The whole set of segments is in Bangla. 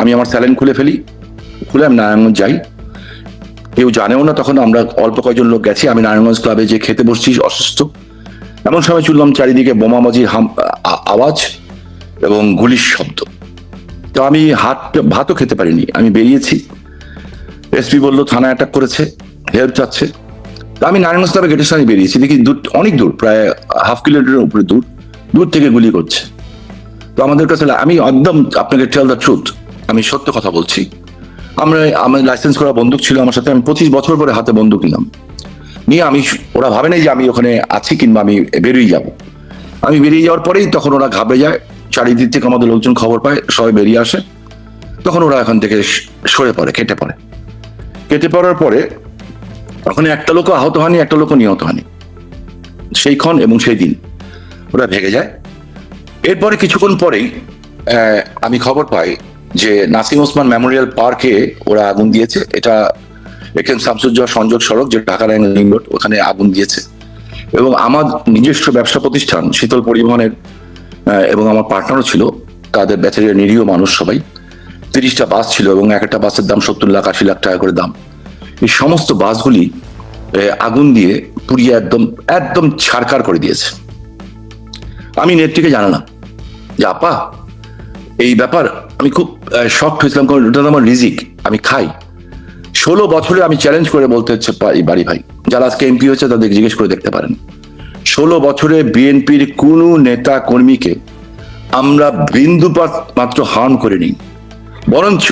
আমি আমার স্যালাইন খুলে ফেলি, খুলে আমি নারায়ণগঞ্জ যাই। কেউ জানেও না, তখন আমরা অল্প কয়েকজন লোক গেছি। আমি নারায়ণগঞ্জ ক্লাবে যে খেতে বসছি অসুস্থ, এমন সময় শুনলাম চারিদিকে বোমাবাজির আওয়াজ এবং গুলির শব্দ। তো আমি ভাতও খেতে পারিনি, আমি বেরিয়েছি। এসপি বললো থানা অ্যাটাক করেছে, হেল্প চাচ্ছে। তো আমি নারায়ণগঞ্জ ক্লাবে গেটের সামনে বেরিয়েছি, দেখি দূর, অনেক দূর, প্রায় হাফ কিলোমিটারের উপরে দূর থেকে গুলি করছে। তো আমাদের কাছে, আমি একদম আপনাকে টেল দ্য ট্রুথ, আমি সত্য কথা বলছি। আমার লাইসেন্স করা বন্দুক ছিল আমার সাথে, আমি 25 বছর পরে হাতে বন্দুক নিলাম, নিয়ে ওরা ভাবে নাই যে আমি ওখানে আছি কিংবা আমি বেরিয়ে যাব। আমি বেরিয়ে যাওয়ার পরেই তখন ওরা ঘাবড়ে যায়, চারিদিক থেকে আমাদের লোকজন খবর পায়, সবাই বেরিয়ে আসে। তখন ওরা এখান থেকে সরে পড়ে, কেটে পড়ার পরে ওখানে একটা লোক আহত হয়নি, একটা লোক নিহত হয়নি সেই ক্ষণ এবং সেই দিন। ওরা ভেগে যায়। এরপরে কিছুক্ষণ পরেই আমি খবর পাই যে নাসিম ওসমান মেমোরিয়াল পার্কে ওরা আগুন দিয়েছে। এটা এখানে শামসুজ্জোহা সংযোগ সড়ক, যে ঢাকা রিং রোড, ওখানে আগুন দিয়েছে। এবং আমার নিজস্ব ব্যবসা প্রতিষ্ঠান শীতল পরিবহনের এবং আমার পার্টনারও ছিল, তাদের ব্যাটারিয়া নিরীহ মানুষ সবাই। 30টা বাস ছিল এবং একটা বাসের দাম 70 লাখ 80 লাখ টাকা করে দাম। এই সমস্ত বাসগুলি আগুন দিয়ে পুড়িয়ে একদম ছারখার করে দিয়েছে। আমি নেত্রীকে জানালাম যে আপা এই ব্যাপার, আমি খুব শকড হয়েছিলাম, কারণ ওটা আমার রিজিক, আমি খাই। 16 বছরে আমি চ্যালেঞ্জ করে বলতে হচ্ছে বাড়ি ভাই, যারা আজকে এমপি হয়েছে তাদের জিজ্ঞেস করে দেখতে পারেন, 16 বছরে বিএনপির কোন নেতা কর্মীকে আমরা বিন্দুপাত মাত্র হার্ম করিনি। বরঞ্চ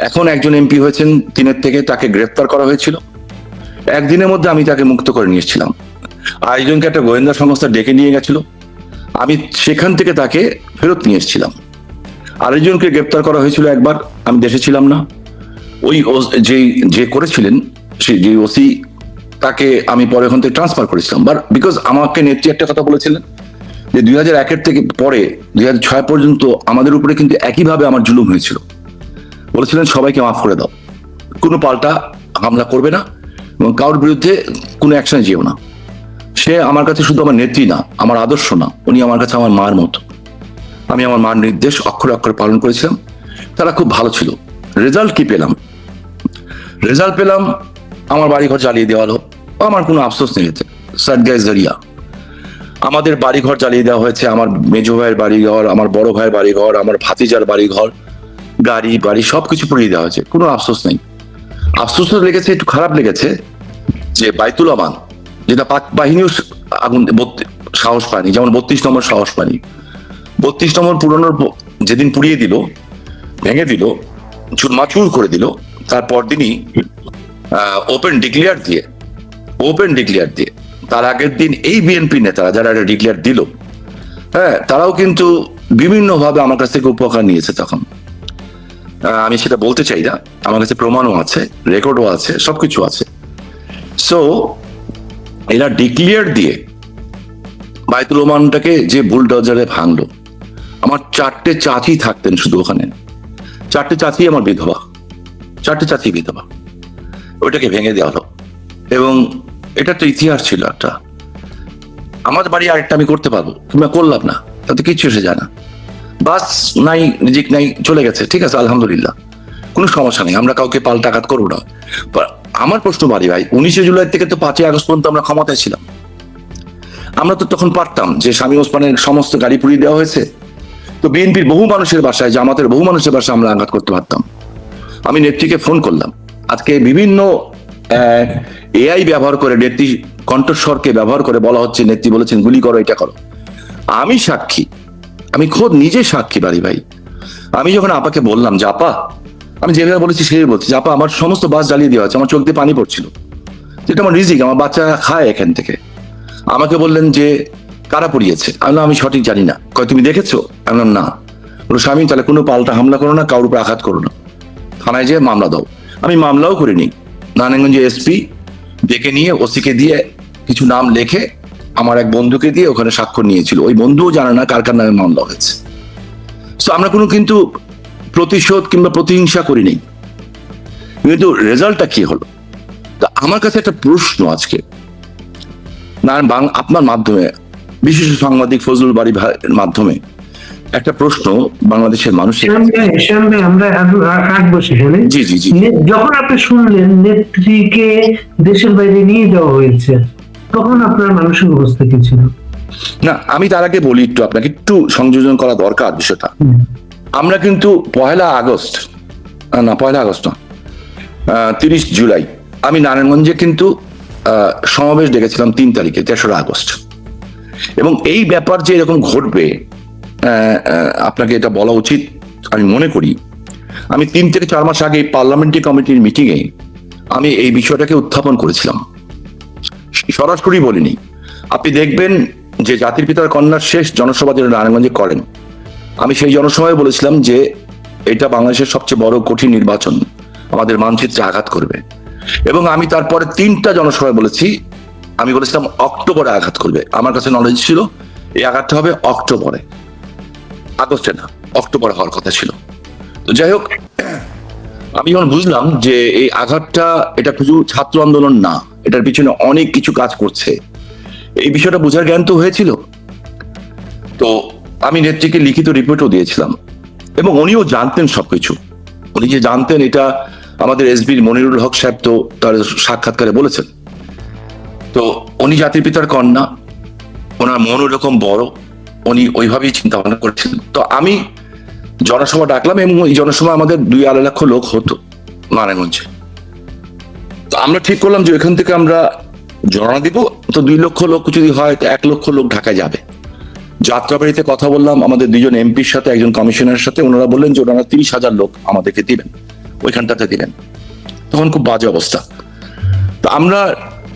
এখন একজন এমপি হয়েছেন 3 থেকে, তাকে গ্রেফতার করা হয়েছিল, একদিনের মধ্যে আমি তাকে মুক্ত করে নিয়ে এসেছিলাম। আরেকজনকে একটা গোয়েন্দা সংস্থা ডেকে নিয়ে গেছিল, আমি সেখান থেকে তাকে ফেরত নিয়ে এসেছিলাম। আরেকজনকে গ্রেফতার করা হয়েছিল একবার, আমি দেশে ছিলাম না। ওই যে করেছিলেন যে ওসি, তাকে আমি পরে ওখান থেকে ট্রান্সফার করেছিলাম। বাট বিকজ আমাকে নেত্রী একটা কথা বলেছিলেন যে 2001 থেকে পরে 2006 পর্যন্ত আমাদের উপরে কিন্তু একইভাবে আমার জুলুম হয়েছিল। বলেছিলেন সবাইকে মাফ করে দাও, কোনো পাল্টা হামলা করবে না এবং কারোর বিরুদ্ধে কোনো অ্যাকশনে যেও না। সে আমার কাছে শুধু আমার নেত্রী না, আমার আদর্শ না, উনি আমার কাছে আমার মার মতো। আমি আমার মার নির্দেশ অক্ষরে অক্ষরে পালন করেছিলাম। তারা খুব ভালো ছিল। রেজাল্ট কি পেলাম? রেজাল্ট পেলাম আমার বাড়িঘর জ্বালিয়ে দেওয়া হলো। আমার কোনো আফসোস নেই এতে, সাদগায়ে জরিয়া। আমাদের বাড়িঘর জ্বালিয়ে দেওয়া হয়েছে, আমার মেজো ভাইয়ের বাড়িঘর, আমার বড় ভাইয়ের বাড়িঘর, আমার ভাতিজার বাড়িঘর, গাড়ি বাড়ি সবকিছু পুড়িয়ে দেওয়া হয়েছে, কোনো আফসোস নেই। আফসোস লেগেছে, একটু খারাপ লেগেছে যে বাইতুল আমান, যেটা পাক বাহিনীও আগুন সাহস পায়নি, যেমন 32 নম্বর সাহস পায়নি। 32 নম্বর পুরনোর যেদিন পুড়িয়ে দিল, ভেঙে দিল, চুরমাচুর করে দিল, তারপর দিনই ওপেন ডিক্লেয়ার দিয়ে তার আগের দিন এই বিএনপি নেতারা যারা ডিক্লেয়ার দিল, হ্যাঁ, তারাও কিন্তু বিভিন্ন ভাবে আমার কাছ থেকে উপকার নিয়েছে। তখন আমি সেটা বলতে চাই না, আমার কাছে প্রমাণও আছে, রেকর্ডও আছে, সবকিছু আছে। সো এরা ডিক্লেয়ার দিয়ে বাইতুল ওমানটাকে যে বুলডোজারে ভাঙলো। আমার 4টে চাচি থাকতেন শুধু ওখানে, 4টে চাচি আমার বিধবা, 4টে চাচি বিধবা। ওইটাকে ভেঙে দেওয়া হলো এবং এটা তো ইতিহাস ছিল একটা। আমার বাড়ি আরেকটা আমি করতে পারবো, কিংবা করলাম না, তাতে কিচ্ছু এসে যায় না। বাস নাই, রিজিক নাই, চলে গেছে, ঠিক আছে, আলহামদুলিল্লাহ, কোনো সমস্যা নেই, আমরা কাউকে পাল্টা আঘাত করবো না। আমার প্রশ্ন বাড়ি ভাই, 19শে জুলাই থেকে তো 5ই আগস্ট পর্যন্ত আমরা ক্ষমতায় ছিলাম। আমরা তো তখন পারতাম যে শামীম ওসমানের সমস্ত গাড়ি পুড়িয়ে দেওয়া হয়েছে, তো বিএনপির বহু মানুষের বাসায়, জামাতের বহু মানুষের বাসায় আমরা আঘাত করতে পারতাম। আমি নেত্রীকে ফোন করলাম, আজকে বিভিন্ন এআই ব্যবহার করে, নেত্রী কণ্ঠস্বরকে ব্যবহার করে বলা হচ্ছে, নেত্রী বলেছেন গুলি করো, এটা করো। আমি সাক্ষী, আমি খোদ নিজে সাক্ষী বাড়ি ভাই। আমি যখন আপাকে বললাম যে আপা, আমি যেভাবে বলেছি সেই বলছি যে আপা, আমার সমস্ত বাস জ্বালিয়ে দেওয়া হচ্ছে, আমার চোখ দিয়ে পানি পড়ছিল, যেটা আমার রিজিক, আমার বাচ্চারা খায় এখান থেকে। আমাকে বললেন যে কারা পুড়িয়েছে? আমি সঠিক জানি না। কয় তুমি দেখেছো? আমি বললাম না। বলো স্বামী, তাহলে কোনো পাল্টা হামলা করো না, কারোর উপর আঘাত করো না, থানায় যেয়ে মামলা দাও। আমি মামলাও করিনি। নারায়ণগঞ্জে এসপি ডেকে নিয়ে ওসিকে দিয়ে কিছু নাম লেখে আমার এক বন্ধুকে দিয়ে ওখানে স্বাক্ষর নিয়েছিল। ওই বন্ধুও জানে না কার কার নামে মামলা হয়েছে। তো আমরা কোনো কিন্তু প্রতিশোধ কিংবা প্রতিহিংসা করি নেই, কিন্তু রেজাল্টটা কি হলো? তা আমার কাছে একটা প্রশ্ন আজকে, না আপনার মাধ্যমে, বিশেষ সাংবাদিক ফজলুল বারী ভাইয়ের মাধ্যমে, একটা প্রশ্ন বাংলাদেশের মানুষের। শ্যাম ভাই, আমরা আসবো সেখানে। জি জি জি। যখন আপনি শুনলেন নেত্রীকে দেশের বাইরে নিয়ে যাওয়া হয়েছে, তখন আপনার মানসিক অবস্থা কি ছিল? না, আমি তার আগে বলি, একটু আপনাকে একটু সংযোজন করা দরকার বিষয়টা। আমরা কিন্তু 1 আগস্ট, না 1 আগস্ট না, 30 জুলাই আমি নারায়ণগঞ্জে কিন্তু সমাবেশ ডেকেছিলাম 3 তারিখে, 3রা আগস্ট। এবং এই ব্যাপার যে এরকম ঘটবে, আপনাকে এটা বলা উচিত আমি মনে করি। আমি 3 থেকে 4 মাস আগে পার্লামেন্টারি কমিটির মিটিংয়ে আমি এই বিষয়টাকে উত্থাপন করেছিলাম, সরাসরি বলিনি। আপনি দেখবেন যে জাতির পিতার কন্যার শেষ জনসভা যেটা নারায়ণগঞ্জে করেন, আমি সেই জনসভায় বলেছিলাম যে এটা বাংলাদেশের সবচেয়ে বড় কঠিন নির্বাচন, আমাদের মানচিত্রে আঘাত করবে। এবং আমি তারপরে 3টা জনসভায় বলেছি, আমি বলেছিলাম অক্টোবরে আঘাত করবে। আমার কাছে নলেজ ছিল এই আঘাতটা হবে অক্টোবরে, আগস্টে না, অক্টোবরে হওয়ার কথা ছিল। তো যাই হোক, আমি যখন বুঝলাম যে এই আঘাতটা এটা শুধু ছাত্র আন্দোলন না, এটার পিছনে অনেক কিছু কাজ করছে, এই বিষয়টা বোঝার জ্ঞান তো হয়েছিল। তো আমি নেত্রীকে লিখিত রিপোর্টও দিয়েছিলাম, এবং উনিও জানতেন সবকিছু। উনি যে জানতেন এটা আমাদের এসবির মনিরুল হক সাহেব তো তার সাক্ষাৎকারে বলেছেন। তো উনি জাতির পিতার কন্যা, ওনার মন ওরকম বড়, উনি ওইভাবেই চিন্তা ভাবনা করেছিলেন। তো আমি জনসভা ডাকলাম, এবং এই জনসভা আমাদের 2-2.5 লক্ষ লোক হতো নারায়ণগঞ্জে। তো আমরা ঠিক করলাম যে ওইখান থেকে আমরা জনা দিব, তো 2 লক্ষ লোক যদি হয় তো 1 লক্ষ লোক ঢাকায় যাবে। যাত্রাবাড়িতে কথা বললাম আমাদের 2জন এমপির সাথে, একজন কমিশনারের সাথে, ওনারা বললেন যে ওনারা 30,000 লোক আমাদেরকে দিবেন, ওইখানটাতে দিবেন। তখন খুব বাজে অবস্থা। তো আমরা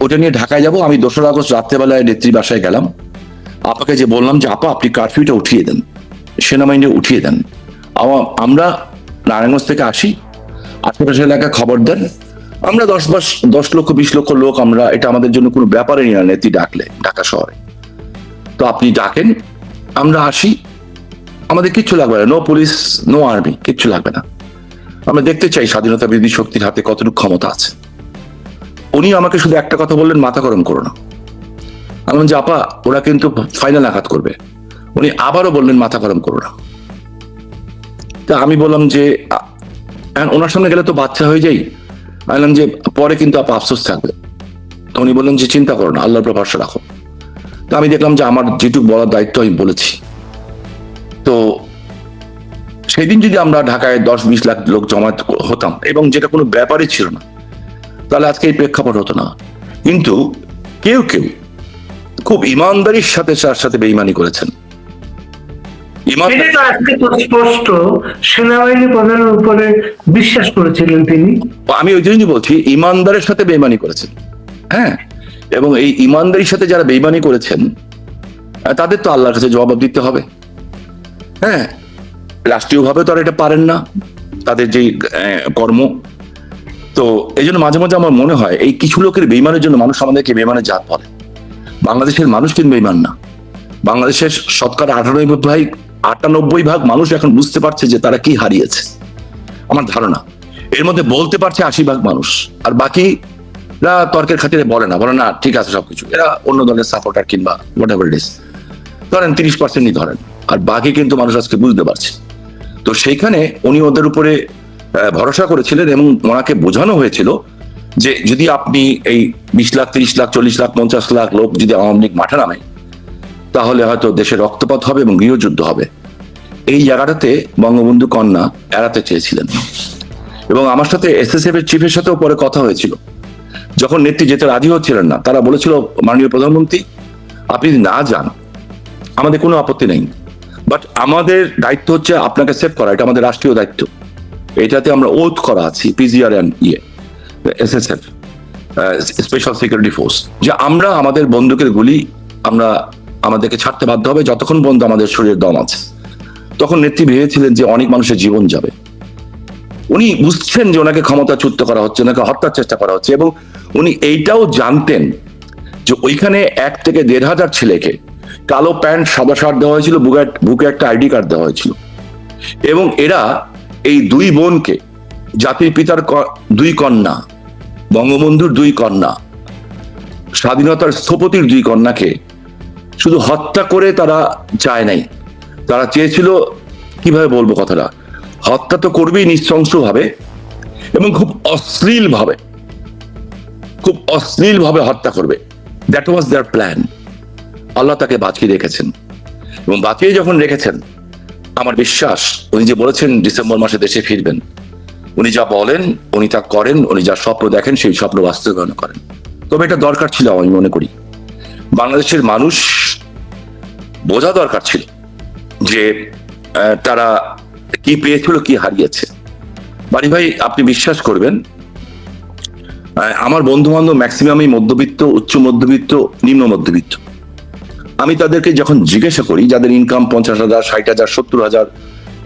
ওটা নিয়ে ঢাকায় যাব। আমি 2রা আগস্ট রাত্রেবেলায় নেত্রী বাসায় গেলাম, আপাকে যে বললাম যে আপা আপনি কারফিউটা উঠিয়ে দেন, সেনাবাহিনী উঠিয়ে দেন, আমরা নারায়ণগঞ্জ থেকে আসি, আশেপাশে এলাকায় খবর দেন, আমরা 10 লক্ষ 20 লক্ষ লোক, আমরা এটা আমাদের জন্য কোনো ব্যাপারই না নেত্রী ডাকলে ঢাকা শহরে। তো আপনি ডাকেন, আমরা আসি, আমাদের কিচ্ছু লাগবে না, নো পুলিশ নো আর্মি, কিচ্ছু লাগবে না। আমরা দেখতে চাই স্বাধীনতা বিরোধী শক্তির হাতে কতটুকু ক্ষমতা আছে। উনি আমাকে শুধু একটা কথা বললেন, মাথা গরম করো না। আমি বললাম যে আপা ওরা কিন্তু ফাইনাল আঘাত করবে। উনি আবারও বললেন মাথা গরম করো না। তা আমি বললাম যে ওনার সামনে গেলে তো বাচ্চা হয়ে যাই। আমি বললাম যে পরে কিন্তু আপা আফসোস থাকবে। তো উনি বললেন যে চিন্তা করো না, আল্লাহর উপর ভরসা রাখো। তো আমি দেখলাম যে আমার যেটুকু বলার দায়িত্ব আমি বলেছি। তো সেদিন যদি আমরা ঢাকায় 10-20 লাখ লোক জমায়েত হতাম, এবং যেটা কোনো ব্যাপারই ছিল না, তাহলে আজকে এই প্রেক্ষাপট হতো না। কিন্তু কেউ কেউ খুব ইমানদারির সাথে তার সাথে বেঈমানি করেছেন। স্পষ্ট সেনাবাহিনী প্রধানের উপরে বিশ্বাস করেছিলেন তিনি। আমি ওই জন্যই বলছি ইমানদারের সাথে বেঈমানি করেছেন। হ্যাঁ, এবং এই ইমানদারির সাথে যারা বেঈমানি করেছেন তাদের তো আল্লাহর কাছে জবাব দিতে হবে। হ্যাঁ, রাষ্ট্রীয়ভাবে তো আর এটা পারেন না, তাদের যে কর্ম। তো এই জন্য মাঝে মাঝে আমার মনে হয় এই কিছু লোকের বেঈমানের জন্য মানুষ আমাদেরকে বেঈমানের জাত বলে। বাংলাদেশের মানুষ কিন্তু বেঈমান না। বাংলাদেশের শতকরা 98% মানুষ এখন বুঝতে পারছে যে তারা কি হারিয়েছে। আমার ধারণা এর মধ্যে বলতে পারছে 80% মানুষ, আর বাকিরা তর্কের খাতিরে বলে না, ঠিক আছে সবকিছু, এরা অন্য দলের সাপোর্টার কিংবা হোয়াট এভার ইট ইজ, ধরেন 30%ই ধরেন, আর বাকি কিন্তু মানুষ আজকে বুঝতে পারছে। তো সেইখানে উনি ওদের উপরে ভরসা করেছিলেন, এবং ওনাকে বোঝানো হয়েছিল যে যদি আপনি এই 20 লাখ 30 লাখ 40 লাখ 50 লাখ লোক যদি আওয়ামী লীগ মাঠে নামে, তাহলে হয়তো দেশে রক্তপাত হবে এবং গৃহযুদ্ধ হবে। এই জায়গাটাতে বঙ্গবন্ধু কন্যা এড়াতে চেয়েছিলেন। এবং আমার সাথে এসএসএফ এর চিফের সাথেও পরে কথা হয়েছিল, যখন নেত্রী যেতে রাজি হচ্ছিলেন না, তারা বলেছিল মাননীয় প্রধানমন্ত্রী আপনি না যান, আমাদের কোনো আপত্তি নেই, বাট আমাদের দায়িত্ব হচ্ছে আপনাকে সেভ করা, এটা আমাদের রাষ্ট্রীয় দায়িত্ব। এটাতে আমরা ওথ করা আছি, PGR and SSF special security force, যে আমরা আমাদের বন্দুকের গুলি আমাদেরকে ছাড়তে বাধ্য হবে যতক্ষণ পর্যন্ত আমাদের শরীরের দম আছে। তখন নেত্রী ভেবেছিলেন যে অনেক মানুষের জীবন যাবে। উনি বুঝছেন যে ওনাকে ক্ষমতাচ্যুত করা হচ্ছে, ওনাকে হত্যার চেষ্টা করা হচ্ছে, এবং উনি এইটাও জানতেন যে ওইখানে 1 থেকে 1,500 ছেলেকে কালো প্যান্ট সাদা শার্ট দেওয়া হয়েছিল, বুকে একটা আইডি কার্ড দেওয়া হয়েছিল, এবং এরা এই 2 বোনকে, জাতির পিতার 2 কন্যা, বঙ্গবন্ধুর 2 কন্যা, স্বাধীনতার স্থপতির 2 কন্যাকে শুধু হত্যা করে তারা যায় নাই, তারা চেয়েছিল, কিভাবে বলবো কথাটা, হত্যা তো করবেই নৃশংস ভাবে এবং খুব অশ্লীল ভাবে হত্যা করবে। That was there plan. আল্লাহ তাকে বাঁচিয়ে রেখেছেন, এবং বাঁচিয়ে যখন রেখেছেন, আমার বিশ্বাস উনি যে বলেছেন ডিসেম্বর মাসে দেশে ফিরবেন, উনি যা বলেন উনি তা করেন, উনি যা স্বপ্ন দেখেন সেই স্বপ্ন বাস্তবায়ন করেন। তবে এটা দরকার ছিল, আমি মনে করি বাংলাদেশের মানুষ বোঝা দরকার ছিল যে তারা কি পেয়েছিল, কি হারিয়েছে। বাড়ি ভাই, আপনি বিশ্বাস করবেন, আমার বন্ধু বান্ধব ম্যাক্সিমামই মধ্যবিত্ত, উচ্চ মধ্যবিত্ত, নিম্ন মধ্যবিত্ত। আমি তাদেরকে যখন জিজ্ঞাসা করি, যাদের ইনকাম 50,000, 60,000, 70,000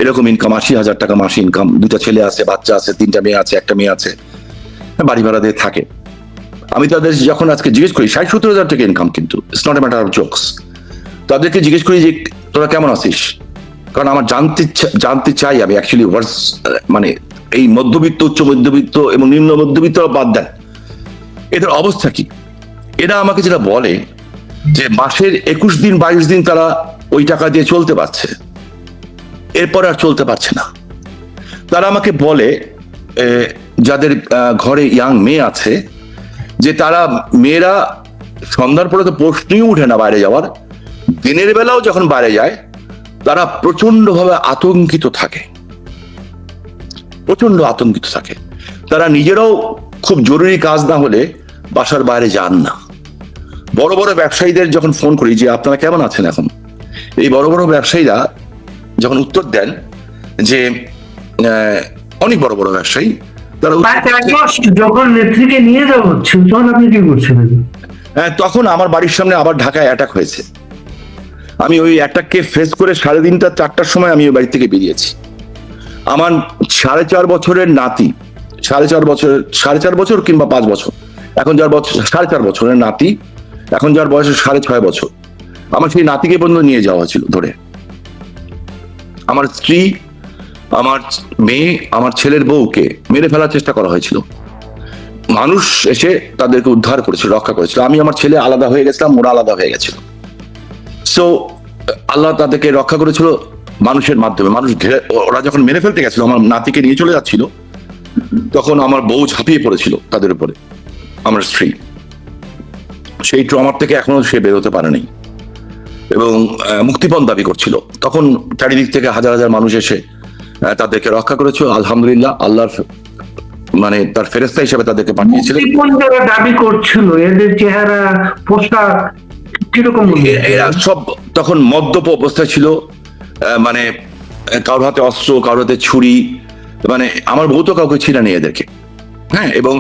এরকম ইনকাম, 80,000 টাকা মাসে ইনকাম, 2টা ছেলে আছে, বাচ্চা আছে, 3টা মেয়ে আছে, 1টা মেয়ে আছে, বাড়ি ভাড়া দিয়ে থাকে, আমি তাদের যখন আজকে জিজ্ঞেস করি 60-70,000 টাকা ইনকাম, কিন্তু it's not a matter of jokes, তাদেরকে জিজ্ঞেস করি যে তোরা কেমন আছিস, কারণ আমার জানতে চাই আমি অ্যাকচুয়ালি মানে এই মধ্যবিত্ত, উচ্চ মধ্যবিত্ত এবং নিম্ন মধ্যবিত্ত বাদ দেন, এদের অবস্থা কি। এরা আমাকে যেটা বলে যে মাসের 21 দিন 22 দিন তারা ওই টাকা দিয়ে চলতে পারছে, এরপর আর চলতে পারছে না। তারা আমাকে বলে যাদের ঘরে ইয়াং মেয়ে আছে, যে তারা মেয়েরা সন্ধ্যার পরে তো প্রশ্নই উঠে না বাইরে যাওয়ার, দিনের বেলাও যখন বাইরে যায় তারা প্রচন্ড ভাবে আতঙ্কিত থাকে, তারা নিজেরাও খুব জরুরি কাজ না হলে বাসার বাইরে যান না। বড় বড় ব্যবসায়ীদের যখন ফোন করি যে আপনারা কেমন আছেন এখন, এই বড় বড় ব্যবসায়ীরা যখন উত্তর দেন যে অনেক বড় বড় ব্যবসায়ী, তারা যখন নেত্রীকে নিয়ে যাওয়া হচ্ছে তখন আপনি কি করছিলেন? তখন আমার বাড়ির সামনে আবার ঢাকায় অ্যাটাক হয়েছে। আমি ওই অ্যাটাককে ফেস করে 3:30 4টার সময় আমি ওই বাড়ি থেকে বেরিয়েছি। আমার 4.5 বছরের নাতি, 4.5 বছর কিংবা 5 বছর, এখন যার বছর 4.5 বছরের নাতি, এখন যার বয়স 6.5 বছর, আমার সেই নাতিকে পর্যন্ত নিয়ে যাওয়া হয়েছিল ধরে। আমার স্ত্রী, আমার মেয়ে, আমার ছেলের বউকে মেরে ফেলার চেষ্টা করা হয়েছিল। মানুষ এসে তাদেরকে উদ্ধার করেছিল, রক্ষা করেছিল। আমি, আমার ছেলে আলাদা হয়ে গেছিলাম, ওরা আলাদা হয়ে গেছিল। সো আল্লাহ তাদেরকে রক্ষা করেছিল মানুষের মাধ্যমে। মানুষ ঘিরে, ওরা যখন মেরে ফেলতে গেছিল, আমার নাতিকে নিয়ে চলে যাচ্ছিল, তখন আমার বউ ঝাঁপিয়ে পড়েছিল তাদের উপরে, আমার স্ত্রী। সেই ট্রমার থেকে এখনো সে বেরোতে পারেনি এবং মুক্তিপণ দাবি করছিল। তখন চারিদিক থেকে হাজার হাজার মানুষ এসে তাদেরকে রক্ষা করেছিল। আলহামদুলিল্লাহ, আল্লাহর মানে তার ফেরেশতা হিসেবে তাদেরকে পাঠিয়েছিলেন। দাবি করছিল, এদের চেহারা, পোশাক কিরকম? এরা সব তখন মদ্যপ অবস্থায় ছিল, মানে কারোর হাতে অস্ত্র, কারোর হাতে ছুরি, মানে আমার বউ তো কাউকে ছিল না এদেরকে। হ্যাঁ, এবং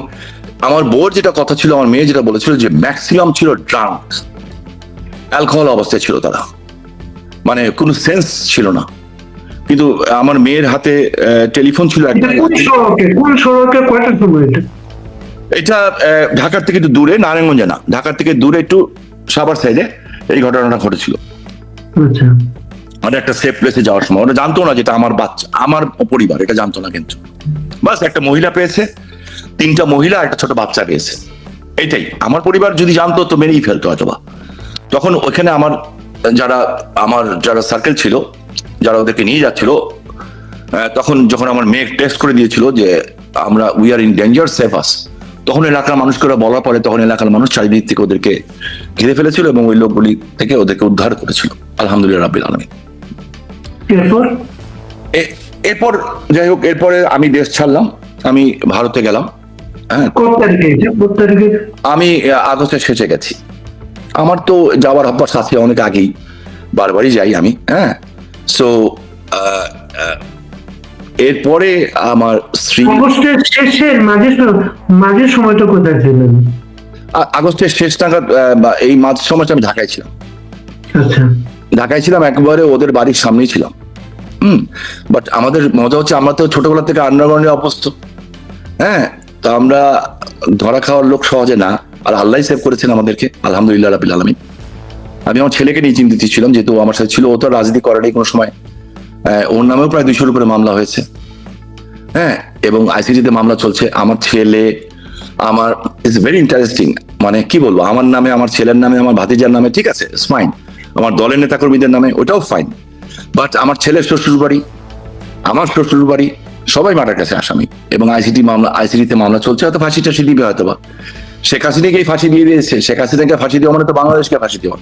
আমার বউর যেটা কথা ছিল, আমার মেয়ে যেটা বলেছিল যে ম্যাক্সিমাম ছিল ড্রাঙ্ক, অ্যালকোহল অবস্থায় ছিল তারা, মানে কোনো সেন্স ছিল না। কিন্তু আমার মেয়ের হাতে টেলিফোন ছিল একটা। কোন সড়কে কয়টার সময় এটা ঢাকার থেকে একটু দূরে, নারায়ণগঞ্জে না, ঢাকার থেকে দূরে একটু সাভার সাইডে এই ঘটনাটা ঘটেছিল। আচ্ছা, মানে একটা সেফ প্লেসে যাওয়ার সময় ওরা জানতো না যেটা আমার বাচ্চা, আমার পরিবার, এটা জানতো না। কিন্তু বাস একটা মহিলা পেয়েছে, 3টা মহিলা, একটা ছোট বাচ্চা পেয়েছে, এইটাই। আমার পরিবার যদি জানতো তো মেরেই ফেলতো হয়তোবা। তখন ওখানে আমার যারা সার্কেল ছিল, যারা ওদেরকে নিয়ে যাচ্ছিল, তখন যখন আমার মেয়ে টেস্ট করে দিয়েছিল যে আমরা we are in danger, save us, তখন এলাকার মানুষকে ওরা বলার পরে তখন এলাকার মানুষ চারিদিক থেকে ওদেরকে ঘিরে ফেলেছিল এবং ওই লোকগুলি থেকে ওদেরকে উদ্ধার করেছিল। আলহামদুলিল্লাহ রাব্বিল আলামিন। এরপর যাই হোক, এরপরে আমি দেশ ছাড়লাম, আমি ভারতে গেলাম। হ্যাঁ, আমি আগস্টের শেষে গেছি। আমার তো যাওয়ার অভ্যাস আছে অনেক আগেই, বারবারই যাই আমি। হ্যাঁ, সো এরপরে আমার স্ত্রী আগস্টের শেষের মাঝের সময়টা কোথায় ছিলেন? আগস্টের শেষ নাগাদ, এই মাঝ সময়টা আমি ঢাকায় ছিলাম। আচ্ছা, ঢাকায় ছিলাম, একবারে ওদের বাড়ির সামনেই ছিলাম। বাট আমাদের মজা হচ্ছে, আমরা তো ছোটবেলা থেকে আন্ডারগ্রাউন্ডে অভ্যস্ত। হ্যাঁ, তো আমরা ধরা খাওয়ার লোক সহজে না, আর আল্লাহ সেভ করেছেন আমাদেরকে, আলহামদুলিল্লাহ রাব্বিল আলামিন। আমি আমার ছেলেকে নিয়ে চিন্তিত ছিলাম, যেহেতু আমার সাথে ছিল, ও তো রাজনীতি করেনি কোনো সময়। ওর নামেও প্রায় 200-র উপরে মামলা হয়েছে। হ্যাঁ, এবং আইসিটিতে মামলা চলছে। আমার ছেলে, আমার ইটস ভেরি ইন্টারেস্টিং, মানে কি বলবো, আমার নামে, আমার ছেলের নামে, আমার ভাতিজার নামে, ঠিক আছে, ইটস ফাইন। আমার দলের নেতাকর্মীদের নামে, ওটাও ফাইন। বাট আমার ছেলের শ্বশুর বাড়ি, আমার শ্বশুর বাড়ি সবাই মার্ডার কেসে আসামি, এবং আইসিটিতে মামলা চলছে, হয়তো ফাঁসি টাসি দিবে হয়তো বা। শেখ হাসিনাকেই ফাঁসি দিয়ে দিয়েছে, শেখ হাসিনাকে ফাঁসি দেওয়া মানে তো বাংলাদেশকে ফাঁসি দেওয়া।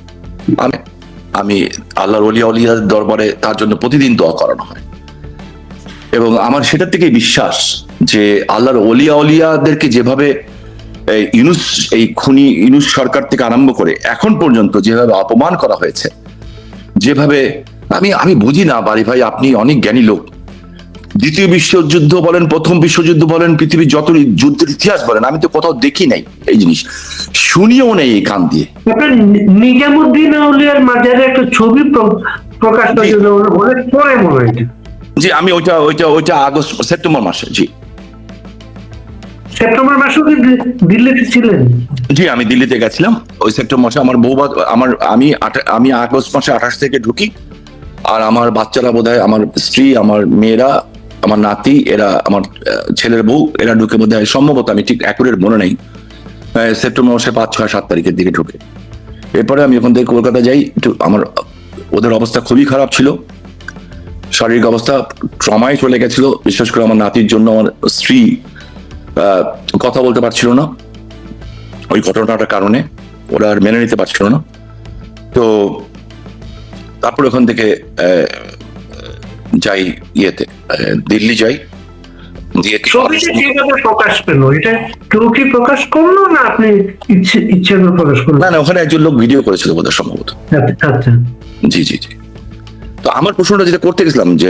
আমি আল্লাহর ওলিয়ার দরবারে তার জন্য প্রতিদিন দোয়া করানো হয়, এবং আমার সেটার থেকেই বিশ্বাস যে আল্লাহর ওলিয়াদেরকে যেভাবে এই খুনি ইউনূস সরকার থেকে আরম্ভ করে এখন পর্যন্ত যেভাবে অপমান করা হয়েছে, যেভাবে আমি বুঝি না বাড়ি ভাই, আপনি অনেক জ্ঞানী লোক, দ্বিতীয় বিশ্বযুদ্ধ বলেন, প্রথম বিশ্বযুদ্ধ বলেন, পৃথিবীর যত যুদ্ধের ইতিহাস বলেন, আমি তো কোথাও দেখি নাই এই জিনিস, শুনিও নেই এই কান দিয়ে। নিজামুদ্দিন আউলিয়ার মাজারে একটা ছবি প্রকাশ করেছিল অনেক পরে মনে হয়। জি, আমি ওইটা আগস্ট সেপ্টেম্বর মাসে, জি সেপ্টেম্বর মাসেও কি দিল্লিতে ছিলেন? জি, আমি দিল্লিতে গেছিলাম ওই সেপ্টেম্বর মাসে। আমার বউ, আমি আগস্ট মাসে 28 থেকে ঢুকি, আর আমার বাচ্চারা বোধহয়, আমার স্ত্রী, আমার মেয়েরা, আমার নাতি, এরা, আমার ছেলের বউ, এরা ঢুকে বোধহয়, সম্ভবত আমি ঠিক অ্যাকুরেট মনে নেই, সেপ্টেম্বর মাসে 5, 6, 7 তারিখের দিকে ঢুকে। এরপরে আমি ওখান থেকে কলকাতা যাই। আমার ওদের অবস্থা খুবই খারাপ ছিল, শারীরিক অবস্থা ট্রমায় চলে গেছিল, বিশেষ করে আমার নাতির জন্য। আমার স্ত্রী কথা বলতে পারছিল না ওই ঘটনাটার কারণে, ওরা আর মেনে নিতে পারছিল না। তো তারপর ওখান থেকে যাই ইয়েতে, দিল্লি যাই। ছবিটা কিভাবে প্রকাশ পেল? এটা কেউ কি প্রকাশ করলো না আপনি ইচ্ছে করে প্রকাশ করলেন? না, ওখানে একজন লোক ভিডিও করেছিল বোধহয়, সম্ভবত। আচ্ছা, জি জি জি। তো আমার প্রশ্নটা যেটা করতে গেছিলাম যে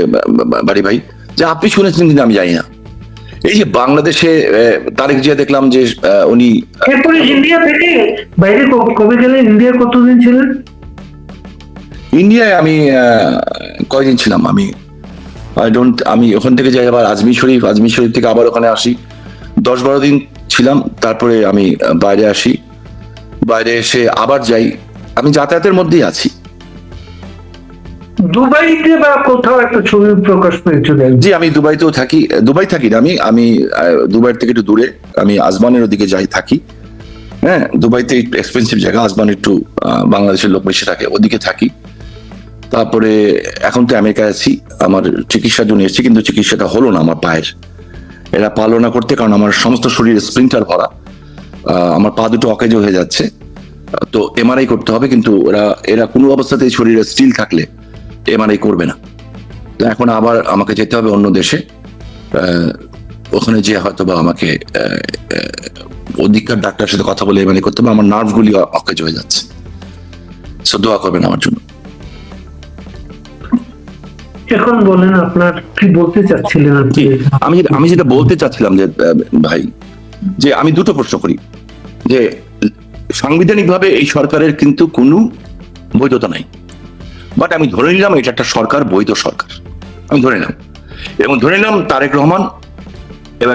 বাড়ি ভাই, যে আপনি শুনেছেন কিন্তু আমি জানি না, এই যে বাংলাদেশে তারেক জিয়া দেখলাম যে উনি এরপরে ইন্ডিয়া থেকে বাইরে কবে গেলেন? ইন্ডিয়া কতদিন ছিলেন? ইন্ডিয়ায় আমি কয়দিন ছিলাম, আমি ওখান থেকে যাই আবার আজমির শরীফ থেকে আবার ওখানে আসি, 10-12 দিন ছিলাম। তারপরে আমি বাইরে আসি, বাইরে এসে আবার যাই, আমি যাতায়াতের মধ্যেই আছি। দুবাইতে বা কোথাও একটা ছবি প্রকাশ পেয়েছিল? জি, আমি দুবাইতেও থাকি। দুবাই থাকি না আমি দুবাইয়ের থেকে একটু দূরে, আমি আজমানের ওদিকে যাই থাকি। হ্যাঁ, দুবাইতে একটু এক্সপেন্সিভ জায়গা, আজমান একটু বাংলাদেশের লোক বেশি থাকে, ওদিকে থাকি। তারপরে এখন তো আমেরিকায় আছি, আমার চিকিৎসার জন্য এসেছি, কিন্তু চিকিৎসাটা হলো না আমার পায়ের। এরা পারলো না করতে, কারণ আমার সমস্ত শরীরে স্প্লিন্টার ভরা, আমার পা দুটো অকেজ হয়ে যাচ্ছে। তো এমআরআই করতে হবে, কিন্তু এরা কোনো অবস্থাতেই শরীরে স্টিল থাকলে এমআরআই করবে না। তো এখন আবার আমাকে যেতে হবে অন্য দেশে, ওখানে যে হয়তো বা আমাকে অধিকার ডাক্তারের সাথে কথা বলে এমআরআই করতে হবে। আমার নার্ভগুলি অকেজ হয়ে যাচ্ছে, সো দোয়া করবেন আমার জন্য। এখন বলেন আপনার কি বলতে চাচ্ছিলেন আপনি? আমি যেটা বলতে চাচ্ছিলাম যে ভাই, যে আমি দুটো প্রশ্ন করি, যে সাংবিধানিকভাবে এই সরকারের কিন্তু কোনো বৈধতা নাই, বাট আমি ধরে নিলাম এটা একটা সরকার, বৈধ সরকার আমি ধরে নিলাম, এবং ধরে নিলাম তারেক রহমান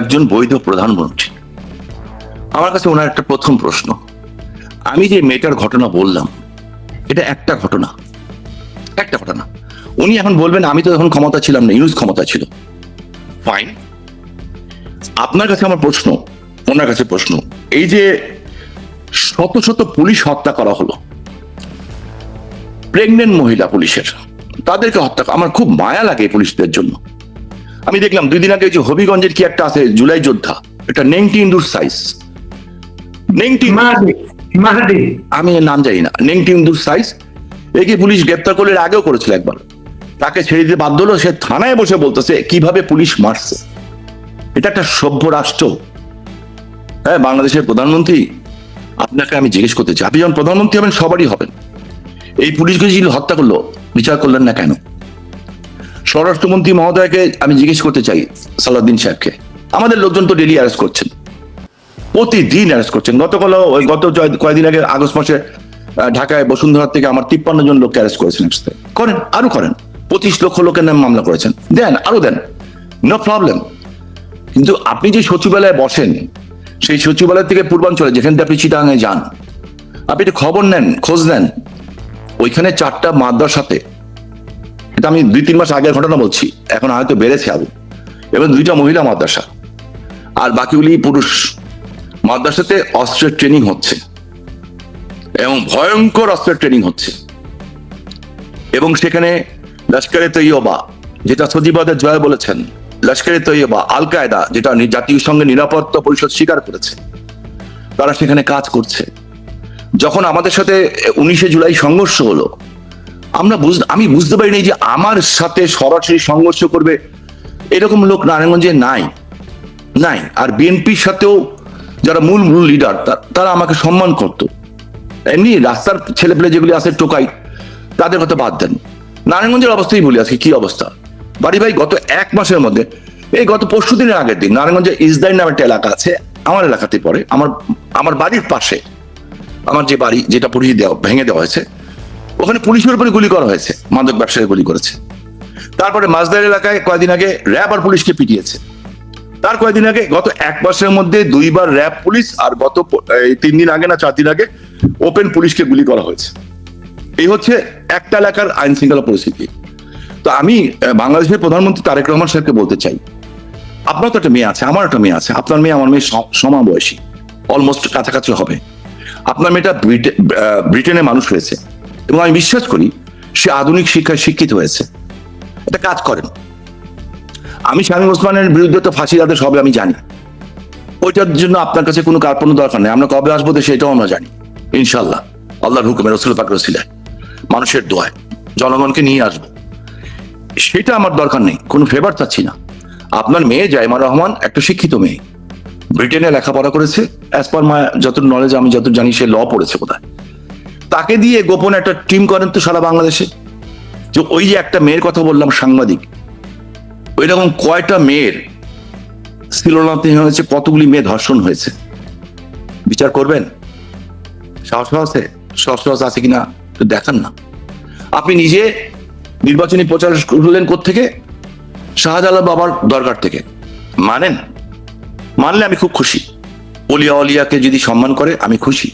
একজন বৈধ প্রধানমন্ত্রী। আমার কাছে ওনার একটা প্রথম প্রশ্ন, আমি যে মেয়েটার ঘটনা বললাম, এটা একটা ঘটনা। উনি এখন বলবেন আমি তো এখন ক্ষমতা ছিলাম না, ইউনূস ক্ষমতা ছিল, ফাইন। আপনার কাছে আমার প্রশ্ন, ওনার কাছে প্রশ্ন, এই যে শত শত পুলিশ হত্যা করা হলো, প্রেগনেন্ট মহিলা পুলিশের, তাদেরকে হত্যা, আমার খুব মায়া লাগে পুলিশদের জন্য। আমি দেখলাম 2 দিন আগে যে হবিগঞ্জের কি একটা আছে জুলাই যোদ্ধা, এটা নেংটি ইন্দুর সাইজ, আমি নাম জানি না, নেংটি ইন্দুর সাইজ, একে পুলিশ গ্রেপ্তার করলে আগেও করেছিল একবার, তাকে ছেড়ে দিতে বাধ্য হলো। সে থানায় বসে বলতেছে কিভাবে পুলিশ মারছে। এটা একটা সভ্য রাষ্ট্র? হ্যাঁ, বাংলাদেশের প্রধানমন্ত্রী, আপনাকে আমি জিজ্ঞেস করতে চাই, আপনি যখন প্রধানমন্ত্রী হবেন সবারই হবেন, এই পুলিশকে যে হত্যা করলো বিচার করলেন না কেন? স্বরাষ্ট্রমন্ত্রী মহোদয়কে আমি জিজ্ঞেস করতে চাই, সালাউদ্দিন সাহেবকে, আমাদের লোকজন তো ডেলি অ্যারেস্ট করছেন, প্রতিদিন অ্যারেস্ট করছেন। গত কয়েকদিন আগে আগস্ট মাসে ঢাকায় বসুন্ধরা থেকে আমার 53 জন লোককে অ্যারেস্ট করেছেন। করেন, আরো করেন, 25 লক্ষ লোকের নামে মামলা করেছেন, দেন আরো দেন, নো প্রবলেম। কিন্তু আপনি যে সচিবালয়ে বসেন, সেই সচিবালয় থেকে পূর্বাঞ্চলে যেখান থেকে আপনি চিটাগাঙে যান, আপনি একটু খবর নেন, খোঁজ নেন, ওইখানে 4টা মাদ্রাসাতে, এটা আমি 2-3 মাস আগের ঘটনা বলছি, এখন হয়তো বেড়েছে আরো, এবং 2টা মহিলা মাদ্রাসা, আর বাকিগুলি পুরুষ মাদ্রাসাতে অস্ত্রের ট্রেনিং হচ্ছে, এবং ভয়ঙ্কর অস্ত্রের ট্রেনিং হচ্ছে, এবং সেখানে লস্করে তৈয়বা, যেটা সজিবাদের জয় বলেছেন, লস্করে তৈয়বা, আল কায়দা, যেটা জাতিসংঘ নিরাপত্তা পরিষদ স্বীকার করেছে, তারা সেখানে কাজ করছে। যখন আমাদের সাথে 19শে জুলাই সংঘর্ষ হলো, আমি বুঝতে পারিনি যে আমার সাথে সরাসরি সংঘর্ষ করবে এরকম লোক নারায়ণগঞ্জে নাই। আর বিএনপির সাথেও যারা মূল লিডার, তারা আমাকে সম্মান করতো। এমনি রাস্তার ছেলেপেলে যেগুলি আছে টোকাই, তাদের কথা বাদ দেন। নারায়ণগঞ্জের অবস্থাই বলি আজকে কি অবস্থা। বাড়ি ভাই, গত 1 মাসের মধ্যে, এই গত পরশু দিনের আগের দিন, নারায়ণগঞ্জে ইসদাইন নামে একটা এলাকা আছে, আমার এলাকাতে পড়ে, আমার বাড়ির পাশে, আমার যে বাড়ি যেটা ভেঙে দেওয়া হয়েছে, ওখানে পুলিশের উপরে গুলি করা হয়েছে, মাদক ব্যবসায়ী গুলি করেছে। তারপরে মাঝদার এলাকায় কয়েকদিন আগে র্যাব আর পুলিশকে পিটিয়েছে। তার কয়েকদিন আগে, গত 1 মাসের মধ্যে 2বার র্যাব পুলিশ, আর গত 3 দিন আগে না 4 দিন আগে ওপেন পুলিশকে গুলি করা হয়েছে। এই হচ্ছে একটা এলাকার আইন শৃঙ্খলা পরিস্থিতি। তো আমি বাংলাদেশের প্রধানমন্ত্রী তারেক রহমান সাহেবকে বলতে চাই, আপনার তো একটা মেয়ে আছে, আমার একটা মেয়ে আছে, আপনার মেয়ে আমার মেয়ে সমবয়সী, অলমোস্ট কাছাকাছি হবে। আপনার মেয়েটা ব্রিটেনে মানুষ হয়েছে, এবং আমি বিশ্বাস করি সে আধুনিক শিক্ষায় শিক্ষিত হয়েছে। একটা কাজ করেন, আমি শামীম ওসমানের বিরুদ্ধে তো ফাঁসির আদেশ হবে আমি জানি, ওইটার জন্য আপনার কাছে কোনো কার্পণ্য দরকার নেই। আমরা কবে আসবো সেটাও আমরা জানি, ইনশাল্লাহ, আল্লাহর হুকুমে, রসুল পাক রসিলায়, মানুষের দোয়ায় জনগণকে নিয়ে আসবো। সেটা আমার দরকার নেই, কোনো ফেভার চাচ্ছি না। আপনার মেয়ে জাইমা রহমান একটা শিক্ষিত মেয়ে, ব্রিটেনে লেখাপড়া করেছে, অ্যাজ পার মাই যত নলেজ, আমি যত জানি সে ল পড়েছে বোধহয়। তাকে দিয়ে গোপনে একটা টিম করেন তো সারা বাংলাদেশে। যে ওই যে একটা মেয়ের কথা বললাম, সাংবাদিক, ওই রকম কয়টা মেয়ের শ্লীলতাহানি হয়েছে, কতগুলি মেয়ে ধর্ষণ হয়েছে, বিচার করবেন? সাহস আছে কিনা তো দেখান না। আপনি নিজে নির্বাচনী প্রচার করলেন কোত্থেকে? শাহজালাল বাবার দরকার থেকে। মানলে আমি খুব খুশি। অলিয়াকে যদি সম্মান করে আমি খুশি।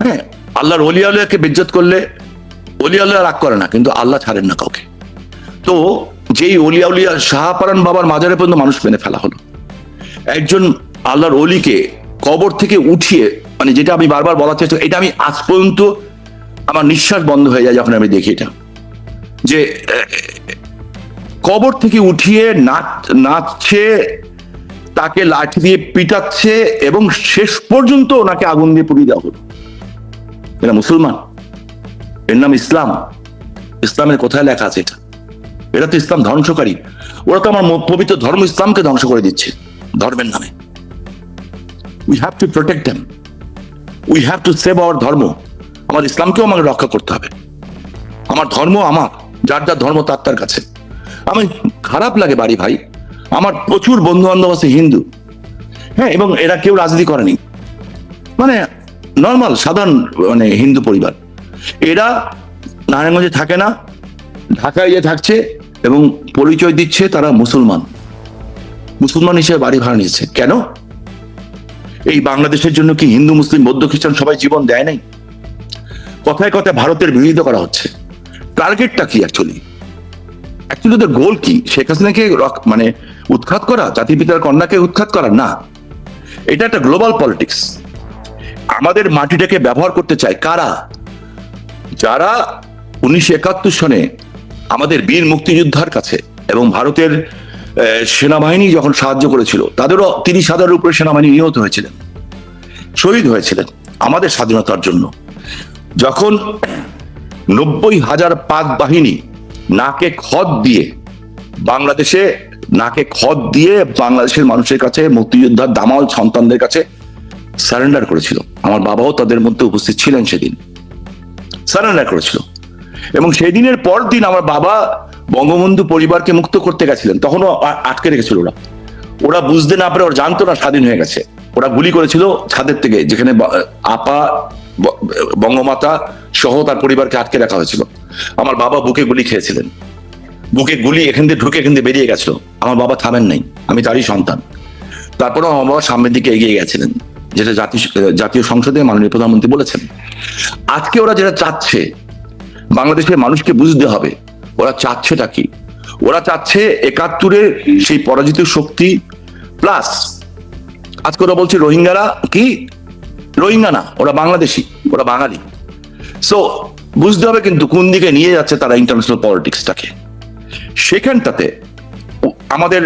হ্যাঁ, আল্লাহর অলিয়াকে বেজ্জত করলে অলিয়া রাগ করে না, কিন্তু আল্লাহ ছাড়েন না কাউকে। তো যেই অলিয়া শাহপারান বাবার মাজারে পর্যন্ত মানুষ মেনে ফেলা হলো, একজন আল্লাহর অলিকে কবর থেকে উঠিয়ে, মানে যেটা আমি বারবার বলার চেষ্টা, এটা আমি আজ পর্যন্ত আমার নিঃশ্বাস বন্ধ হয়ে যায় যখন আমি দেখি এটা, যে কবর থেকে উঠিয়ে নাচছে, তাকে লাঠি দিয়ে পিটাচ্ছে, এবং শেষ পর্যন্ত ওনাকে আগুন দিয়ে পুড়িয়ে দেওয়া হলো। এরা মুসলমান? এর নাম ইসলাম? ইসলামের কোথায় লেখা আছে এটা? এরা তো ইসলাম ধ্বংসকারী। ওরা তো আমার পবিত্র ধর্ম ইসলামকে ধ্বংস করে দিচ্ছে ধর্মের নামে। We have to protect them, we have to save our ধর্ম। আমার ইসলামকেও আমাকে রক্ষা করতে হবে। আমার ধর্ম আমার, যার যার ধর্ম তার কাছে। আমি খারাপ লাগে বাড়ি ভাই, আমার প্রচুর বন্ধু বান্ধব আছে হিন্দু, হ্যাঁ, এবং এরা কেউ রাজনীতি করেনি, মানে নর্মাল সাধারণ মানে হিন্দু পরিবার। এরা নারায়ণগঞ্জে থাকে না, ঢাকায় গিয়ে থাকছে এবং পরিচয় দিচ্ছে তারা মুসলমান হিসেবে বাড়ি ভাড়া নিয়েছে। কেন? এই বাংলাদেশের জন্য কি হিন্দু, মুসলিম, বৌদ্ধ, খ্রিস্টান সবাই জীবন দেয় নাই? কথায় কথায় ভারতের বিরোধিতা করা হচ্ছে। টার্গেটটা কি অ্যাকচুয়ালি ওদের গোল কি? শেখ হাসিনাকে মানে উৎখাত করা, জাতির পিতার কন্যাকে উৎখাত করা? না, এটা একটা গ্লোবাল পলিটিক্স। আমাদের মাটিটাকে ব্যবহার করতে চায় কারা? যারা 1971 সনে আমাদের বীর মুক্তিযোদ্ধার কাছে এবং ভারতের সেনাবাহিনী যখন সাহায্য করেছিল, তাদেরও 30,000-এর উপরে সেনাবাহিনী নিহত হয়েছিলেন, শহীদ হয়েছিলেন আমাদের স্বাধীনতার জন্য। যখন 90,000 পাক বাহিনী নাকে খত দিয়ে বাংলাদেশের মানুষের কাছে, মুক্তিযোদ্ধার দামাল সন্তানদের কাছে সারেন্ডার করেছিল, আমার বাবাও তাদের মধ্যে উপস্থিত ছিলেন, সেদিন সারেন্ডার করেছিল। এবং সেই দিনের পর দিন আমার বাবা বঙ্গবন্ধু পরিবারকে মুক্ত করতে গেছিলেন, তখনও আটকে রেখেছিল ওরা বুঝতে না পারে, ওরা জানতো না স্বাধীন হয়ে গেছে। ওরা গুলি করেছিল ছাদের থেকে, যেখানে আপা বঙ্গমাতা সহ তার পরিবারকে আটকে রাখা হয়েছিল। আমার বাবা বুকে গুলি খেয়েছিলেন, বুকে গুলি এখান দিয়ে ঢুকে এখান দিয়ে বেরিয়ে গেছিল। আমার বাবা থামেন নাই, আমি তারই সন্তান। তারপরে আমার বাবা সামনের দিকে এগিয়ে গেছিলেন, যেটা জাতীয় সংসদে মাননীয় প্রধানমন্ত্রী বলেছেন। আজকে ওরা যেটা চাচ্ছে, বাংলাদেশের মানুষকে বুঝতে হবে ওরা চাচ্ছেটা কি। ওরা চাচ্ছে 71-এর সেই পরাজিত শক্তি প্লাস আজকে ওরা বলছে রোহিঙ্গারা কি? রোহিঙ্গা না, ওরা বাংলাদেশি, ওরা বাঙালি। সো বুঝতে হবে কিন্তু কোন দিকে নিয়ে যাচ্ছে তারা ইন্টারন্যাশনাল পলিটিক্সটাকে। সেখানটাতে আমাদের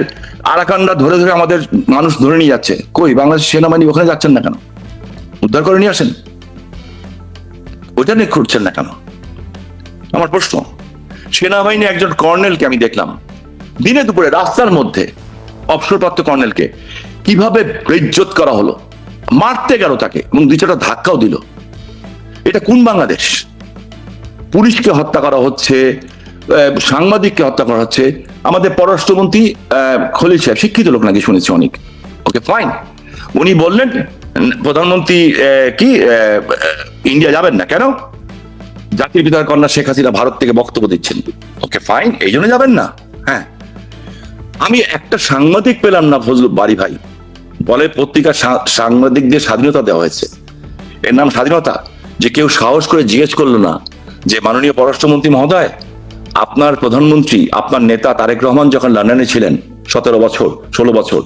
আরাকানরা ধরে ধরে আমাদের মানুষ ধরে নিয়ে যাচ্ছে, কই বাংলাদেশ সেনাবাহিনী ওখানে যাচ্ছেন না কেন? উদ্ধার করে নিয়ে আসেন, ওইটা নিয়ে খুঁজছেন না কেন? আমার প্রশ্ন। সেনাবাহিনী একজন কর্নেলকে আমি দেখলাম দিনে দুপুরে রাস্তার মধ্যে, অবসরপ্রাপ্ত কর্নেলকে কিভাবে বেইজ্জত করা হলো, মারতে গেল তাকে এবং 2-4টা ধাক্কাও দিল। এটা কোন বাংলাদেশ? পুলিশকে হত্যা করা হচ্ছে, সাংবাদিককে হত্যা করা হচ্ছে। আমাদের পররাষ্ট্রমন্ত্রী খলিল সাহেব শিক্ষিত লোক নাকি শুনেছি অনেক, ওকে ফাইন, উনি বললেন প্রধানমন্ত্রী কি ইন্ডিয়া যাবেন না কেন? জাতির পিতার কন্যা শেখ হাসিনা ভারত থেকে বক্তব্য দিচ্ছেন, ওকে ফাইন, এই জন্য যাবেন না। হ্যাঁ, আমি একটা সাংবাদিক পেলাম না ফজলুল বারী ভাই, বলে পত্রিকার সাংবাদিকদের স্বাধীনতা দেওয়া হয়েছে। এর নাম স্বাধীনতা? যে কেউ সাহস করে জিজ্ঞেস করলো না যে মাননীয় পররাষ্ট্রমন্ত্রী মহোদয়, আপনার প্রধানমন্ত্রী, আপনার নেতা তারেক রহমান যখন লন্ডনে ছিলেন 17 বছর 16 বছর,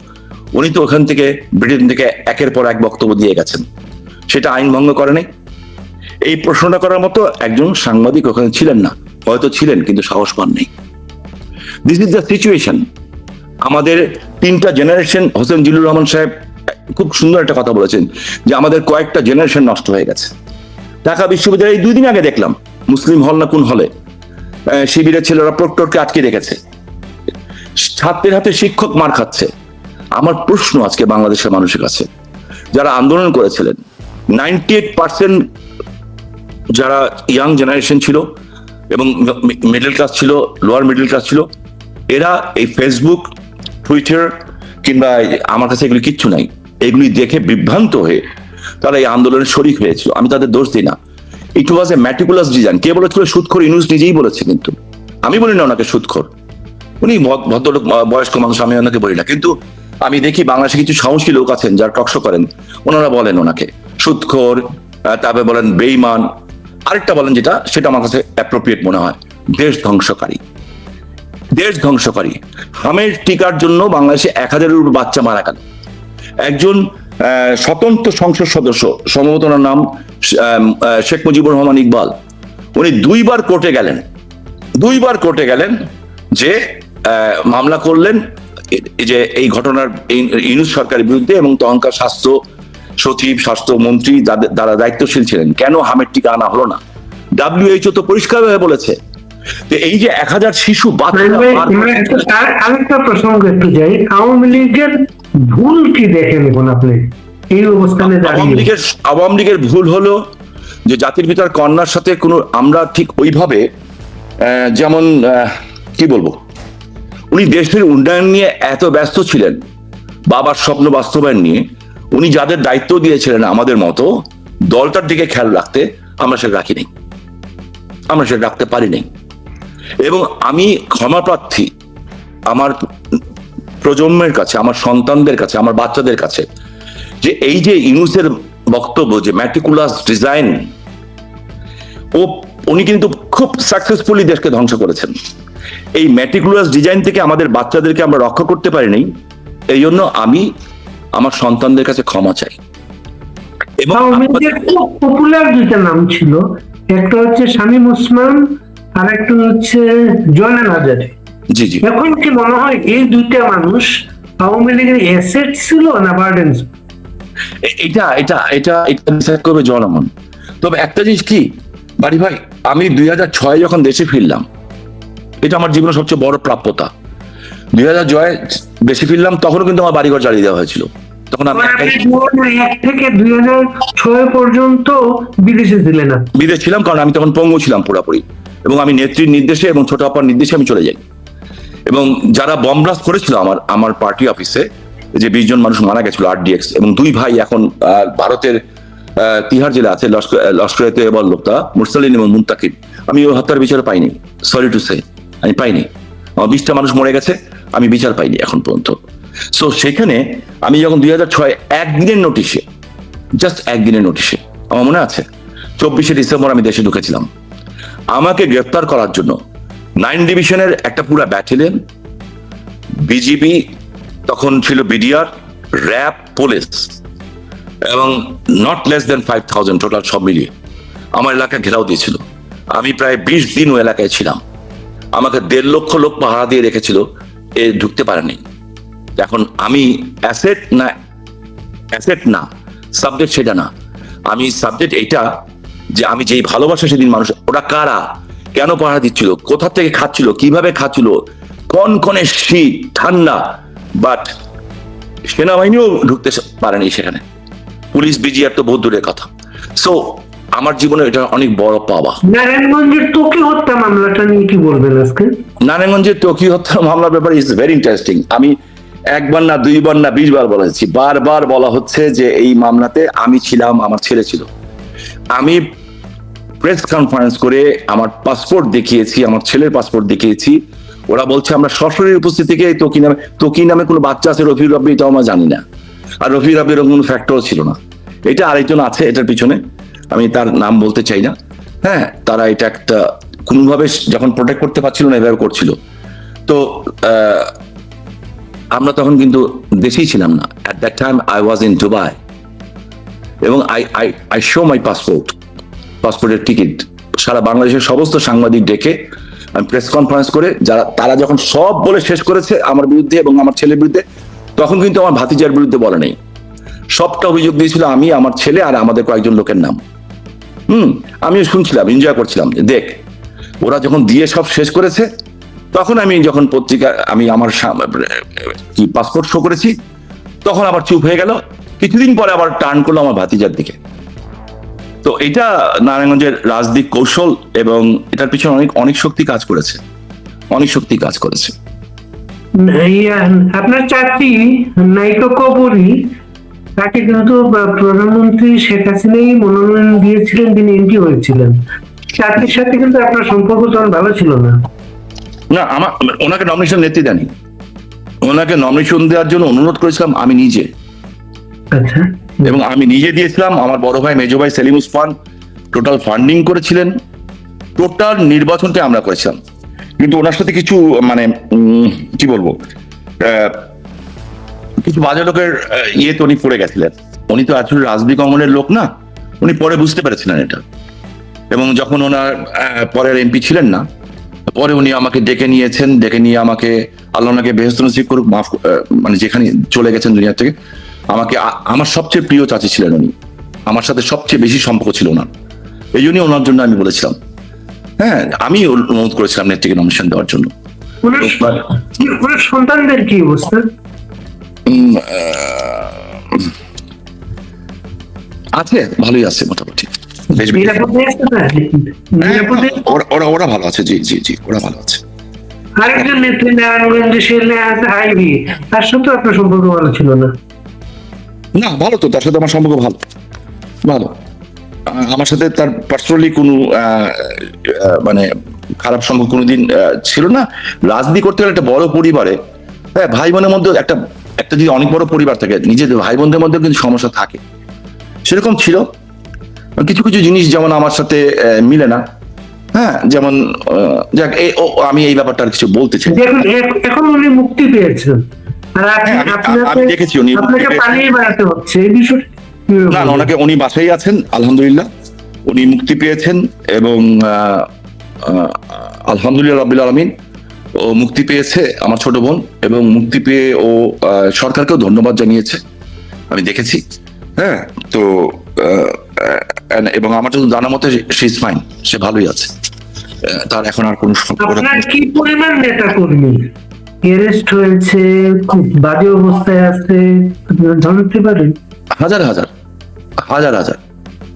উনি তো ওখান থেকে ব্রিটেন থেকে একের পর এক বক্তব্য দিয়ে গেছেন, সেটা আইন ভঙ্গ করে নাই? এই প্রশ্নটা করার মতো একজন সাংবাদিক ওখানে ছিলেন না, হয়তো ছিলেন কিন্তু সাহস পান নেই। This is the situation. আমাদের 3টা জেনারেশন, হোসেন জিল্লুর রহমান সাহেব খুব সুন্দর একটা কথা বলেছেন যে আমাদের কয়েকটা জেনারেশন নষ্ট হয়ে গেছে। ঢাকা বিশ্ববিদ্যালয়ে 2 দিন আগে দেখলাম মুসলিম হল না কোন হলে শিবিরের ছেলেরা প্রক্টরকে আটকে রেখেছে, ছাত্রের হাতে শিক্ষক মার খাচ্ছে। আমার প্রশ্ন আজকে বাংলাদেশের মানুষের কাছে, যারা আন্দোলন করেছিলেন 98% যারা ইয়াং জেনারেশন ছিল এবং মিডল ক্লাস ছিল, লোয়ার মিডল ক্লাস ছিল, এরা এই ফেসবুক, টুইটার কিংবা আমার কাছে এগুলি কিচ্ছু নাই, এগুলি দেখে বিভ্রান্ত হয়ে তারা এই আন্দোলনে শরিক হয়েছিল। আমি তাদের দোষ দিই না, ইট ওয়াজ এ ম্যাটিকুলাস ডিজাইন। কে বলেছিল সুদখোর? ইউনূস নিজেই বলেছে, কিন্তু আমি বলি না ওনাকে সুদখোর, উনি ভদ্রলোক, বয়স্ক মানুষ, আমি ওনাকে বলি না। কিন্তু আমি দেখি বাংলাদেশে কিছু সাহসী লোক আছেন যারা টকশো করেন, ওনারা বলেন ওনাকে সুদখোর, তারপরে বলেন বেঈমান, আরেকটা বলেন যেটা, সেটা আমার কাছে অ্যাপ্রোপ্রিয়েট মনে হয়, দেশ ধ্বংসকারী। দেশ ধ্বংসকারী। হামের টিকার জন্য বাংলাদেশে 1000-এর উপর বাচ্চা মারা গেল। একজন স্বতন্ত্র সংসদ সদস্য, সম্ভবত ওনার নাম শেখ মুজিবুর রহমান ইকবাল, উনি 2বার কোর্টে গেলেন যে মামলা করলেন যে এই ঘটনার ইউনূস সরকারের বিরুদ্ধে, এবং তখনকার স্বাস্থ্য সচিব, স্বাস্থ্যমন্ত্রী যারা দায়িত্বশীল ছিলেন, কেন হামের টিকা আনা হলো না? WHO তো পরিষ্কারভাবে বলেছে। তো এই যে 1000 শিশু আরেকটা প্রসঙ্গ একটু যাই, আওয়ামী লীগের ভুল কি দেখেন এখন আপনি এই অবস্থানে দাঁড়িয়ে? আওয়ামী লীগের ভুল হলো যে জাতির পিতার কন্যার সাথে কোনো, আমরা ঠিক ওইভাবে যেমন কি বলবো, উনি দেশের উন্নয়ন নিয়ে এত ব্যস্ত ছিলেন, বাবার স্বপ্ন বাস্তবায়ন নিয়ে, উনি যাদের দায়িত্ব দিয়েছিলেন আমাদের মতো দলটার দিকে খেয়াল রাখতে, আমরা সেটা রাখি নাই, আমরা সেটা রাখতে পারি নাই। এবং আমি ক্ষমা প্রার্থী আমার প্রজন্মের কাছে, আমার সন্তানদের কাছে, আমার বাচ্চাদের কাছে, যে এই যে ইউনূসের বক্তব্য যে ম্যাটিকুলাস ডিজাইন, উনি কিন্তু খুব সাকসেসফুলি দেশকে ধ্বংস করেছেন। এই ম্যাটিকুলাস ডিজাইন থেকে আমাদের বাচ্চাদেরকে আমরা রক্ষা করতে পারিনি, এই জন্য আমি আমার সন্তানদের কাছে ক্ষমা চাই। এবং খুব পপুলার 2টা নাম ছিল, একটা হচ্ছে শামীম ওসমান আর একটা হচ্ছে জয়নাল আজাদী। জি জি, এখন কি মনে হয় এই 2টা মানুষ আওয়ামী লীগের অ্যাসেট ছিল না বার্ডেন? এটা এটা এটা এটা ডিসাইড করবে জনগণ। তবে একটা জিনিস কি বাড়ি ভাই, আমি 2006 যখন দেশে ফিরলাম, এটা আমার জীবনের সবচেয়ে বড় প্রাপ্যতা। 2006 দেশে ফিরলাম, তখনও কিন্তু আমার বাড়িঘর জ্বালিয়ে দেওয়া হয়েছিল। তখন আমি 1 থেকে 2006 পর্যন্ত বিদেশে ছিলেন না? বিদেশ ছিলাম, কারণ আমি তখন পঙ্গু ছিলাম পুরোপুরি, এবং আমি নেত্রীর নির্দেশে এবং ছোট আপার নির্দেশে আমি চলে যাই। এবং যারা বম ব্লাস্ট করেছিল আমার পার্টি অফিসে, যে 20 জন মানুষ মারা গেছিল RDX, এবং 2 ভাই এখন ভারতের তিহার জেলা আছে, লস্করে তৈয়বার লোকটা, মুরসালিন এবং মুন্তাকিব, আমি ওই হত্যার বিচার পাইনি, সরি টু সে, আমি পাইনি। আমার 20টা মানুষ মরে গেছে, আমি বিচার পাইনি এখন পর্যন্ত। সো সেখানে আমি যখন 2006 একদিনের নোটিশে, জাস্ট একদিনের নোটিশে, আমার মনে আছে 24শে ডিসেম্বর আমি দেশে ঢুকেছিলাম, আমাকে গ্রেফতার করার জন্য 9 ডিভিশনের একটা পুরো ব্যাটালিয়ন, বিজিবি তখন ছিল, BDR, র্যাব, পুলিশ, এবং নট লেস দেন 5000 টোটাল সব মিলিয়ে আমার এলাকা ঘেরাও দিয়েছিল। আমি প্রায় 20 দিন ওই এলাকায় ছিলাম। আমাকে 1.5 লক্ষ লোক পাহারা দিয়ে রেখেছিল, এ ঢুকতে পারেনি। এখন আমি অ্যাসেট না সাবজেক্ট সেটা না, আমি সাবজেক্ট এটা যে আমি যেই ভালোবাসা সেদিন মানুষ, ওরা কারা, কেন পাহারা দিচ্ছিল, কোথা থেকে খাচ্ছিল, কিভাবে খাচ্ছিল, কনকনে শীত ঠান্ডা, বাট সেনাবাহিনীও ঢুকতে পারেনি সেখানে, পুলিশ বিজিআর তো বহু দূরের কথা। সো আমার জীবনে এটা অনেক বড় পাওয়া। নারায়ণগঞ্জের ত্বকী হত্যা মামলাটা নিয়ে কি বলবেন আজকে? নারায়ণগঞ্জের ত্বকী হত্যা মামলার ব্যাপারে ইজ ভেরি ইন্টারেস্টিং। আমি একবার না, 2 বার না, 20 বার বলেছি, বারবার বলা হচ্ছে যে এই মামলাতে আমি ছিলাম, আমার ছেলে ছিল। আমি প্রেস কনফারেন্স করে আমার পাসপোর্ট দেখিয়েছি, আমার ছেলের পাসপোর্ট দেখিয়েছি। ওরা বলছে আমরা সশরীর উপস্থিতি থেকে তকি নামে কোনো বাচ্চা আছে, রফি রাব্বি, এটাও আমরা জানি না। আর রফি রাব্বির কোনো ফ্যাক্টরও ছিল না। এটা আরেকজন আছে এটার পিছনে, আমি তার নাম বলতে চাই না। হ্যাঁ, তারা এটা একটা কোনোভাবে যখন প্রোটেক্ট করতে পারছিল না এভাবে করছিল। তো আমরা তখন কিন্তু দেশেই ছিলাম না। At that time I was in Dubai, এবং আই শো মাই পাসপোর্টের টিকিট সারা বাংলাদেশের সমস্ত সাংবাদিক ডেকে আমি প্রেস কনফারেন্স করে, তারা যখন সব বলে শেষ করেছে আমার বিরুদ্ধে এবং আমার ছেলের বিরুদ্ধে, তখন কিন্তু আমার ভাতিজার বিরুদ্ধে বলে নেই। সবটা অভিযোগ দিয়েছিল আমি, আমার ছেলে আর আমাদের কয়েকজন লোকের নাম। আমিও শুনছিলাম, এনজয় করছিলাম। দেখ, ওরা যখন দিয়ে সব শেষ করেছে, তখন আমি যখন পত্রিকা আমি আমার কি পাসপোর্ট শো করেছি, তখন আবার চুপ হয়ে গেল। কিছুদিন পরে আবার টার্ন করলো আমার ভাতিজার দিকে। তো এটা নারায়ণগঞ্জের রাজনৈতিক কৌশল, এবং এটার পিছনে অনেক শক্তি কাজ করেছে, অনেক শক্তি কাজ করেছে। আপনার চাকরি নায়িকা কবরী, তাকে কিন্তু প্রধানমন্ত্রী শেখ হাসিনাই মনোনয়ন দিয়েছিলেন, তিনি এমপি হয়েছিলেন। চাকরির সাথে কিন্তু আপনার সম্পর্ক তখন ভালো ছিল না। না, ওনাকে নমিনেশন নেত্রী দেয়নি, ওনাকে নমিনেশন দেওয়ার জন্য অনুরোধ করেছিলাম আমি নিজে। আচ্ছা। এবং আমি নিজে দিয়েছিলাম, আমার বড় ভাই মেজো ভাই সেলিম উসমান টোটাল ফান্ডিং করেছিলেন, টোটাল নির্বাচনটা আমরা করেছিলাম। কিন্তু ওনার সাথে কিছু মানে কি বলবো, কিছু বাজে লোকের ইয়েতে উনি পড়ে গেছিলেন। উনি তো আসলে রাজনৈতিক অঙ্গনের লোক না, উনি পরে বুঝতে পেরেছিলেন এটা। এবং যখন ওনার পরের এমপি ছিলেন না, পরে উনি আমাকে ডেকে নিয়েছেন, ডেকে নিয়ে আমাকে, আল্লাহ ওনাকে বেহেশত নসিব করুক, মাফ, মানে যেখানে চলে গেছেন দুনিয়া থেকে, আমাকে, আমার সবচেয়ে প্রিয় চাচি ছিলেন উনি, আমার সাথে সবচেয়ে বেশি সম্পর্ক ছিল ওনার। এই জন্যই ওনার জন্য আমি বলেছিলাম, হ্যাঁ, আমি অনুরোধ করেছিলাম নেত্রীকে নমিনেশন দেওয়ার জন্য। ওনার সন্তানদের কি অবস্থা? আছে, ভালোই আছে মোটামুটি, বেশ ওরা ভালো আছে। জি জি জি, ওরা ভালো আছে। আরেকজন নেত্রী নারায়ণগঞ্জে আইভি, তার সাথে আপনার সম্পর্ক ভালো ছিল না? না, ভালো তো, তার সাথে আমার সম্পর্ক ভালো। আমার সাথে তার পার্সোনালি কোনো মানে খারাপ সম্পর্ক কোনোদিন ছিল না। রাজনীতি করতে গেলে একটা বড় পরিবারে, হ্যাঁ, ভাই বোনের মধ্যে একটা যদি অনেক বড় পরিবার থাকে, নিজেদের ভাই বোনদের মধ্যে কিন্তু সমস্যা থাকে, সেরকম ছিল। কিছু কিছু জিনিস যেমন আমার সাথে মিলে না, হ্যাঁ, যেমন যাক, আমি এই ব্যাপারটা আর কিছু বলতে চাই। এখন উনি মুক্তি পেয়েছেন, আর আমি দেখেছি উনি পালিয়ে বেড়াতে হচ্ছে, এই বিষয়টা না, ওনাকে, উনি বাসায় আছেন আলহামদুলিল্লাহ, উনি মুক্তি পেয়েছেন, এবং আলহামদুলিল্লাহ রাব্বিল আলামিন, ও মুক্তি পেয়েছে আমার ছোট বোন, এবং মুক্তি পেয়ে ও সরকারকেও ধন্যবাদ জানিয়েছে, আমি দেখেছি। হ্যাঁ, তো এবং আমার যত জানা মতে সে ইজ ফাইন, সে ভালোই আছে, তার এখন আর কোনো আপনার কি পরিমাণ নেতা কর্মী অ্যারেস্ট হয়েছে, খুব বাজে অবস্থায় আছে, জানতে পারেন? হাজার হাজার হাজার হাজার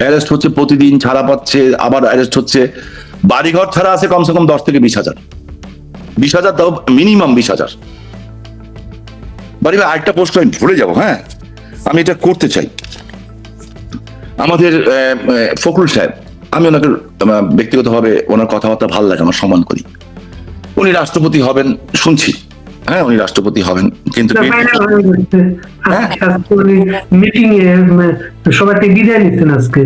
অ্যারেস্ট হচ্ছে, প্রতিদিন ছাড়া পাচ্ছে, আবার অ্যারেস্ট হচ্ছে। বাড়িঘর ছাড়া আছে কমসে কম 10 থেকে 20,000, 20,000, তাও মিনিমাম 20,000 বাড়ি। আরেকটা প্রশ্ন আমি ভুলে যাবো, হ্যাঁ, আমি এটা করতে চাই। আমাদের ফখরুল সাহেব, আমি ওনাকে ব্যক্তিগতভাবে ওনার কথাবার্তা ভালো লাগে, আমার সম্মান করি। উনি রাষ্ট্রপতি হবেন শুনছি, হ্যাঁ, উনি রাষ্ট্রপতি হবেন, কিন্তু মিটিং এ সবাইকে বিদায় নিতেন আজকে,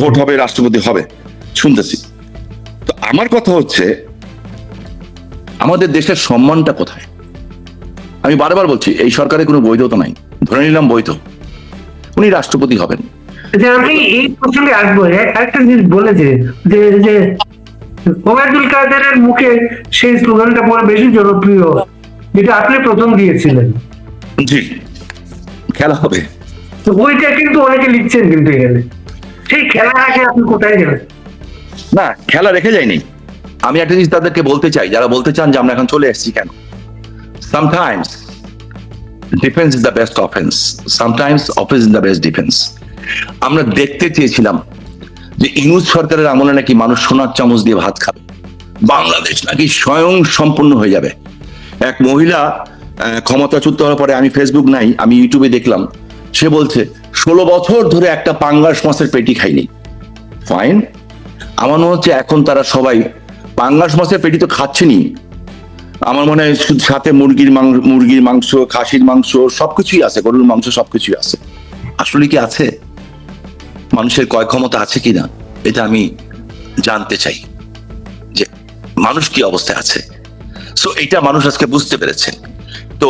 ভোট হবে, রাষ্ট্রপতি হবে শুনতেছি। তো আমার কথা হচ্ছে, আমাদের দেশের সম্মানটা কোথায়? আমি বারবার বলছি, এই সরকারের কোনো বৈধতা নাই, ধরে নিলাম বৈধ, উনি রাষ্ট্রপতি হবেন, যে আমি এই প্রসঙ্গে আসবো, একটা জিনিস বলেছে যে যে ওবায়দুল কাদেরের মুখে সেই স্লোগানটা পরে বেশি জনপ্রিয়, যেটা আপনি প্রথম দিয়েছিলেন। জি, খেলা হবে। তো ওইটা কিন্তু অনেকে লিখছেন কিন্তু এখানে, সেই খেলার আগে আপনি কোথায় গেলেন? না, খেলা রেখে যায়নি। আমি একটা জিনিস তাদেরকে বলতে চাই, যারা বলতে চান যে আমরা এখন চলে এসেছি কেন, sometimes defence is the best offence, sometimes offence is the best defence. আমরা দেখতে চেয়েছিলাম যে ইউনুস সরকারের আমলে নাকি মানুষ সোনার চামচ দিয়ে ভাত খাবে, বাংলাদেশ নাকি স্বয়ং সম্পূর্ণ হয়ে যাবে। এক মহিলা ক্ষমতাচ্যুত হওয়ার পরে, আমি ফেসবুক নাই, আমি ইউটিউবে দেখলাম, সে বলছে 16 বছর ধরে একটা পাঙ্গাস মাছের পেটি খাইনি। ফাইন, আমার মনে হচ্ছে এখন তারা সবাই পাঙ্গাস মাছের পেটি তো খাচ্ছেনই, আমার মনে হয় সাথে মুরগির মাংস, খাসির মাংস সবকিছুই আছে, গরুর মাংস সবকিছুই আছে। আসলে কি আছে? মানুষের ক্রয় ক্ষমতা আছে কিনা এটা আমি জানতে চাই, যে মানুষ কি অবস্থায় আছে। সো এটা মানুষ আজকে বুঝতে পেরেছে। তো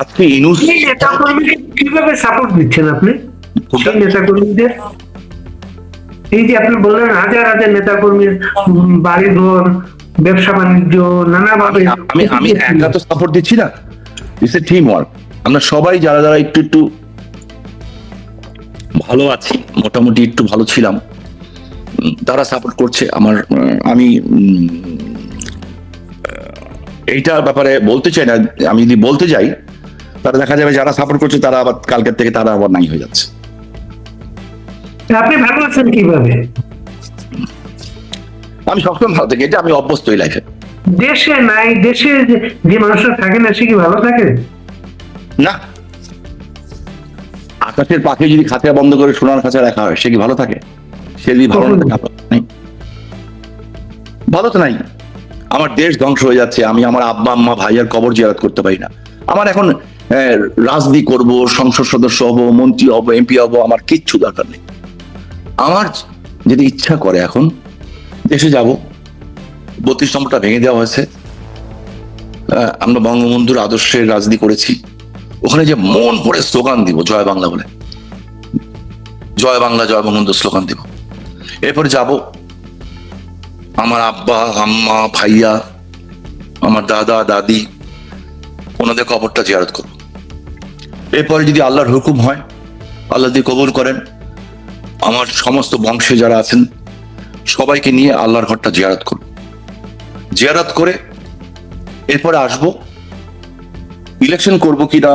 আজকে ইনুস এই নেতাকর্মীকে কিভাবে সাপোর্ট দিচ্ছেন আপনি? সেই নেতাকর্মীদের, এই যে আপনি বললেন হাজার হাজার নেতাকর্মীর বাড়ি ঘর, ব্যবসা বাণিজ্য নানাভাবে, আমি আমি একা তো সাপোর্ট দিচ্ছি না, ইটস এ টিম ওয়ার্ক। আমরা সবাই যারা যারা একটু একটু ভালো আছি, মোটামুটি একটু ভালো ছিলাম, তারা সাপোর্ট করছে আমার। আমি এইটার ব্যাপারে বলতে চাই না, আমি যদি বলতে যাই তারা দেখা যাবে যারা সাপোর্ট করছে তারা আবার কালকের থেকে তারা আবার নাই হয়ে যাচ্ছে। আপনি ভালো আছেন কিভাবে? আমি সবসময় ভালো থাকি, এটা আমি অভ্যস্ত এই লাইফে। দেশে নাই, দেশে যে মানুষরা থাকে না সে কি ভালো থাকে? না, আকাশের পাখি যদি খাঁচা বন্ধ করে সোনার খাঁচা রাখা হয় সে কি ভালো থাকে? সে যদি ভালো না থাকে, ভালো তো নাই। আমার দেশ ধ্বংস হয়ে যাচ্ছে, আমি আমার আব্বা আম্মা ভাইয়ের কবর জিয়ারত করতে পারি না। আমার এখন রাজনীতি করব, সংসদ সদস্য হব, মন্ত্রী হব, এমপি হব, আমার কিচ্ছু দরকার নেই। আমার যদি ইচ্ছা করে এখন দেশে যাব, 32 নম্বরটা ভেঙে দেওয়া হয়েছে, আমরা বঙ্গবন্ধুর আদর্শের রাজনীতি করেছি, ওখানে যে মন পড়ে স্লোগান দিব জয় বাংলা বলে, জয় বাংলা জয় বঙ্গবন্ধু স্লোগান দিব। এরপরে যাব আমার আব্বা আম্মা ভাইয়া, আমার দাদা দাদি, ওনাদের কবরটা জিয়ারত করব। এরপরে যদি আল্লাহর হুকুম হয়, আল্লাহ যদি কবুল করেন, আমার সমস্ত বংশে যারা আছেন সবাইকে নিয়ে আল্লাহর ঘরটা জিয়ারত করব। জিয়ারত করে এরপরে আসব। ইলেকশন করব কিনা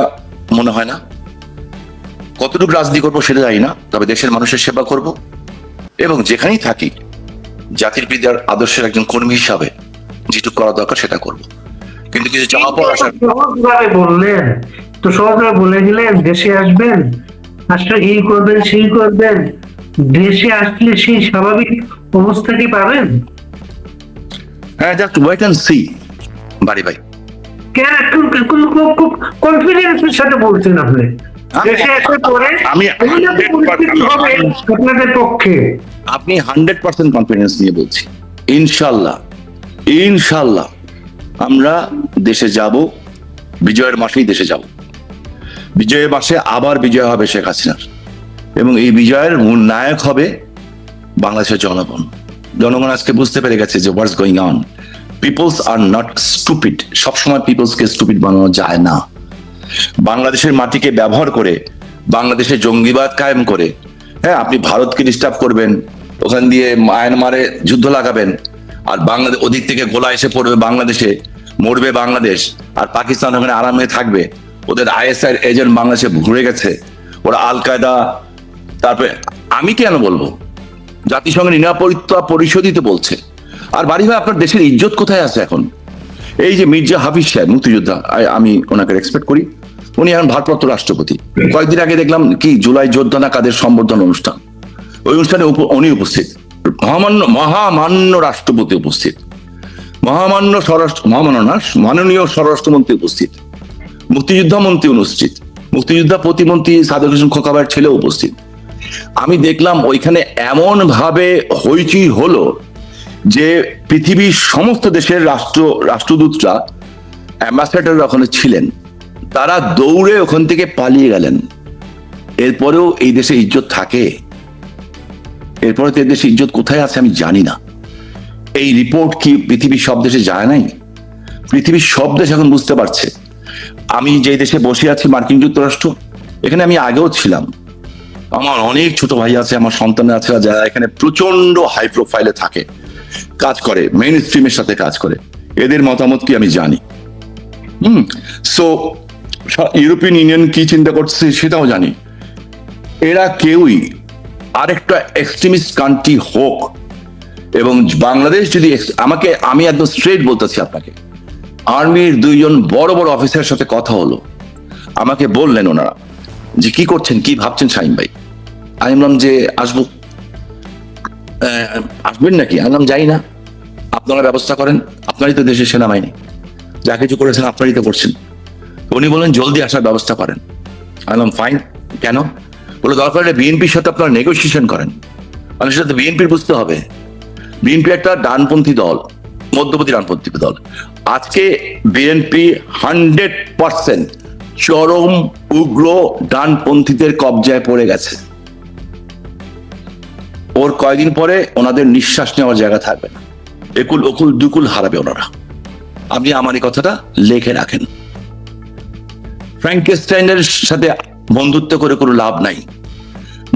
মনে হয় না, কতটুকু রাজনীতি করবো সেটা জানি না, তবে দেশের মানুষের সেবা করব এবং যেখানেই থাকি জাতির পিতার আদর্শের একজন কর্মী হিসাবে যেটুকু করা দরকার সেটা করব। কিন্তু কিছু চাওয়া পাওয়া সহজভাবে বললেন, তো সহজভাবে বলে দিলেন দেশে আসবেন, আসলে এই করবেন সেই করবেন, দেশে আসলে সেই স্বাভাবিক অবস্থা কি পাবেন? হ্যাঁ, জাস্ট ওয়েট এন্ড সি বাড়ি ভাই। কেন খুব কনফিডেন্সের সাথে বলছেন আপনি? দেশে আসার পরে আমি পরিস্থিতি হবে আপনাদের পক্ষে? আপনি 100% কনফিডেন্স নিয়ে বলছি, ইনশাল্লাহ ইনশাল্লাহ আমরা দেশে যাব, বিজয়ের মাসেই দেশে যাব। বিজয়ের মাসে আবার বিজয় হবে শেখ হাসিনার, এবং এই বিজয়ের মূল নায়ক হবে বাংলাদেশের জনগণ। জনগণ আজকে বুঝতে পেরে গেছে যে what's going on. People's are not stupid, সবসময় পিপলসকে স্টুপিড বানানো যায় না। বাংলাদেশের মাটিকে ব্যবহার করে, বাংলাদেশে জঙ্গিবাদ কায়েম করে, হ্যাঁ, আপনি ভারতকে ডিস্টার্ব করবেন, ওখান দিয়ে মায়ানমারে যুদ্ধ লাগাবেন, আর বাংলাদেশ ওদিক থেকে গোলা এসে পড়বে বাংলাদেশে, মরবে বাংলাদেশ, আর পাকিস্তান ওখানে আরামে থাকবে। ওদের আইএসআই এজেন্ট বাংলাদেশে ঘুরে গেছে, ওরা আল কায়দা। তারপরে আমি কেন বলবো, জাতিসংঘের নিরাপত্তা পরিষদই তো বলছে। আর বাড়ি ভাই, আপনার দেশের ইজ্জত কোথায় আছে এখন? এই যে মির্জা হাফিজ সাহেব মুক্তিযোদ্ধা, আমি ওনাকে রেসপেক্ট করি, উনি এখন ভারপ্রাপ্ত রাষ্ট্রপতি। কয়েকদিন আগে দেখলাম কি জুলাই যোদ্ধা না কাদের সম্বর্ধনা অনুষ্ঠান, ওই অনুষ্ঠানে উনি উপস্থিত, মহামান্য রাষ্ট্রপতি উপস্থিত, মাননীয় স্বরাষ্ট্রমন্ত্রী উপস্থিত, মুক্তিযোদ্ধা মন্ত্রী উপস্থিত, মুক্তিযোদ্ধা প্রতিমন্ত্রী সাদেক হোসেন খোকাবায়ের ছেলে উপস্থিত। আমি দেখলাম ওইখানে এমন ভাবে হইচই হলো যে পৃথিবীর সমস্ত দেশের রাষ্ট্রদূতরা, অ্যাম্বাসেডার ওখানে ছিলেন, তারা দৌড়ে ওখান থেকে পালিয়ে গেলেন। এরপরেও এই দেশে ইজ্জত থাকে? এরপরে তো এদেশে ইজ্জত কোথায় আছে আমি জানি না। এই রিপোর্ট কি পৃথিবীর সব দেশে যায় নাই? পৃথিবীর সব দেশ এখন বুঝতে পারছে। আমি যে দেশে বসে আছি মার্কিন যুক্তরাষ্ট্র, এখানে আমি আগেও ছিলাম, আমার অনেক ছোট ভাই আছে, আমার সন্তান আছে যারা এখানে প্রচন্ড হাই প্রোফাইলে থাকে, কাজ করে, মেইন স্ট্রিমের সাথে কাজ করে, এদের মতামত কি আমি জানি। সো ইউরোপিয়ান ইউনিয়ন কি চিন্তা করছে সেটাও জানি। এরা কেউই আরেকটা এক্সট্রিমিস্ট কান্ট্রি হোক, এবং বাংলাদেশ যদি আমি একদম স্ট্রেট বলতেছি আপনাকে, আর্মির 2জন বড় বড় অফিসারের সাথে কথা হলো, আমাকে বললেন ওনারা যে কি করছেন, কি ভাবছেন শাহিন ভাই। আমি বললাম যে আসবো। আসবেন নাকি? আমি বললাম যাই না, আপনারা ব্যবস্থা করেন, আপনারই তো দেশের সেনাবাহিনী, যা কিছু করেছেন আপনারই তো করছেন। উনি বললেন জলদি আসার ব্যবস্থা করেন। আমি বললাম ফাইন, কেন? বলে দরকার হলে বিএনপির সাথে আপনারা নেগোসিয়েশন করেন। মানুষের সাথে বিএনপির বুঝতে হবে, বিএনপি একটা ডানপন্থী দল, মধ্যপন্থী ডানপন্থী দল। আজকে বিএনপি 100% চরম উগ্র ডানপন্থীদের কবজায় পড়ে গেছে। ওর কয়েকদিন পরে ওনাদের নিঃশ্বাস নেওয়ার জায়গা থাকবে না, একুল ওকুল দুকুল হারাবে ওনারা। আপনি আমার এই কথাটা লিখে রাখেন। ফ্র্যাঙ্কেস্টাইনের সাথে বন্ধুত্ব করে কোনো লাভ নাই।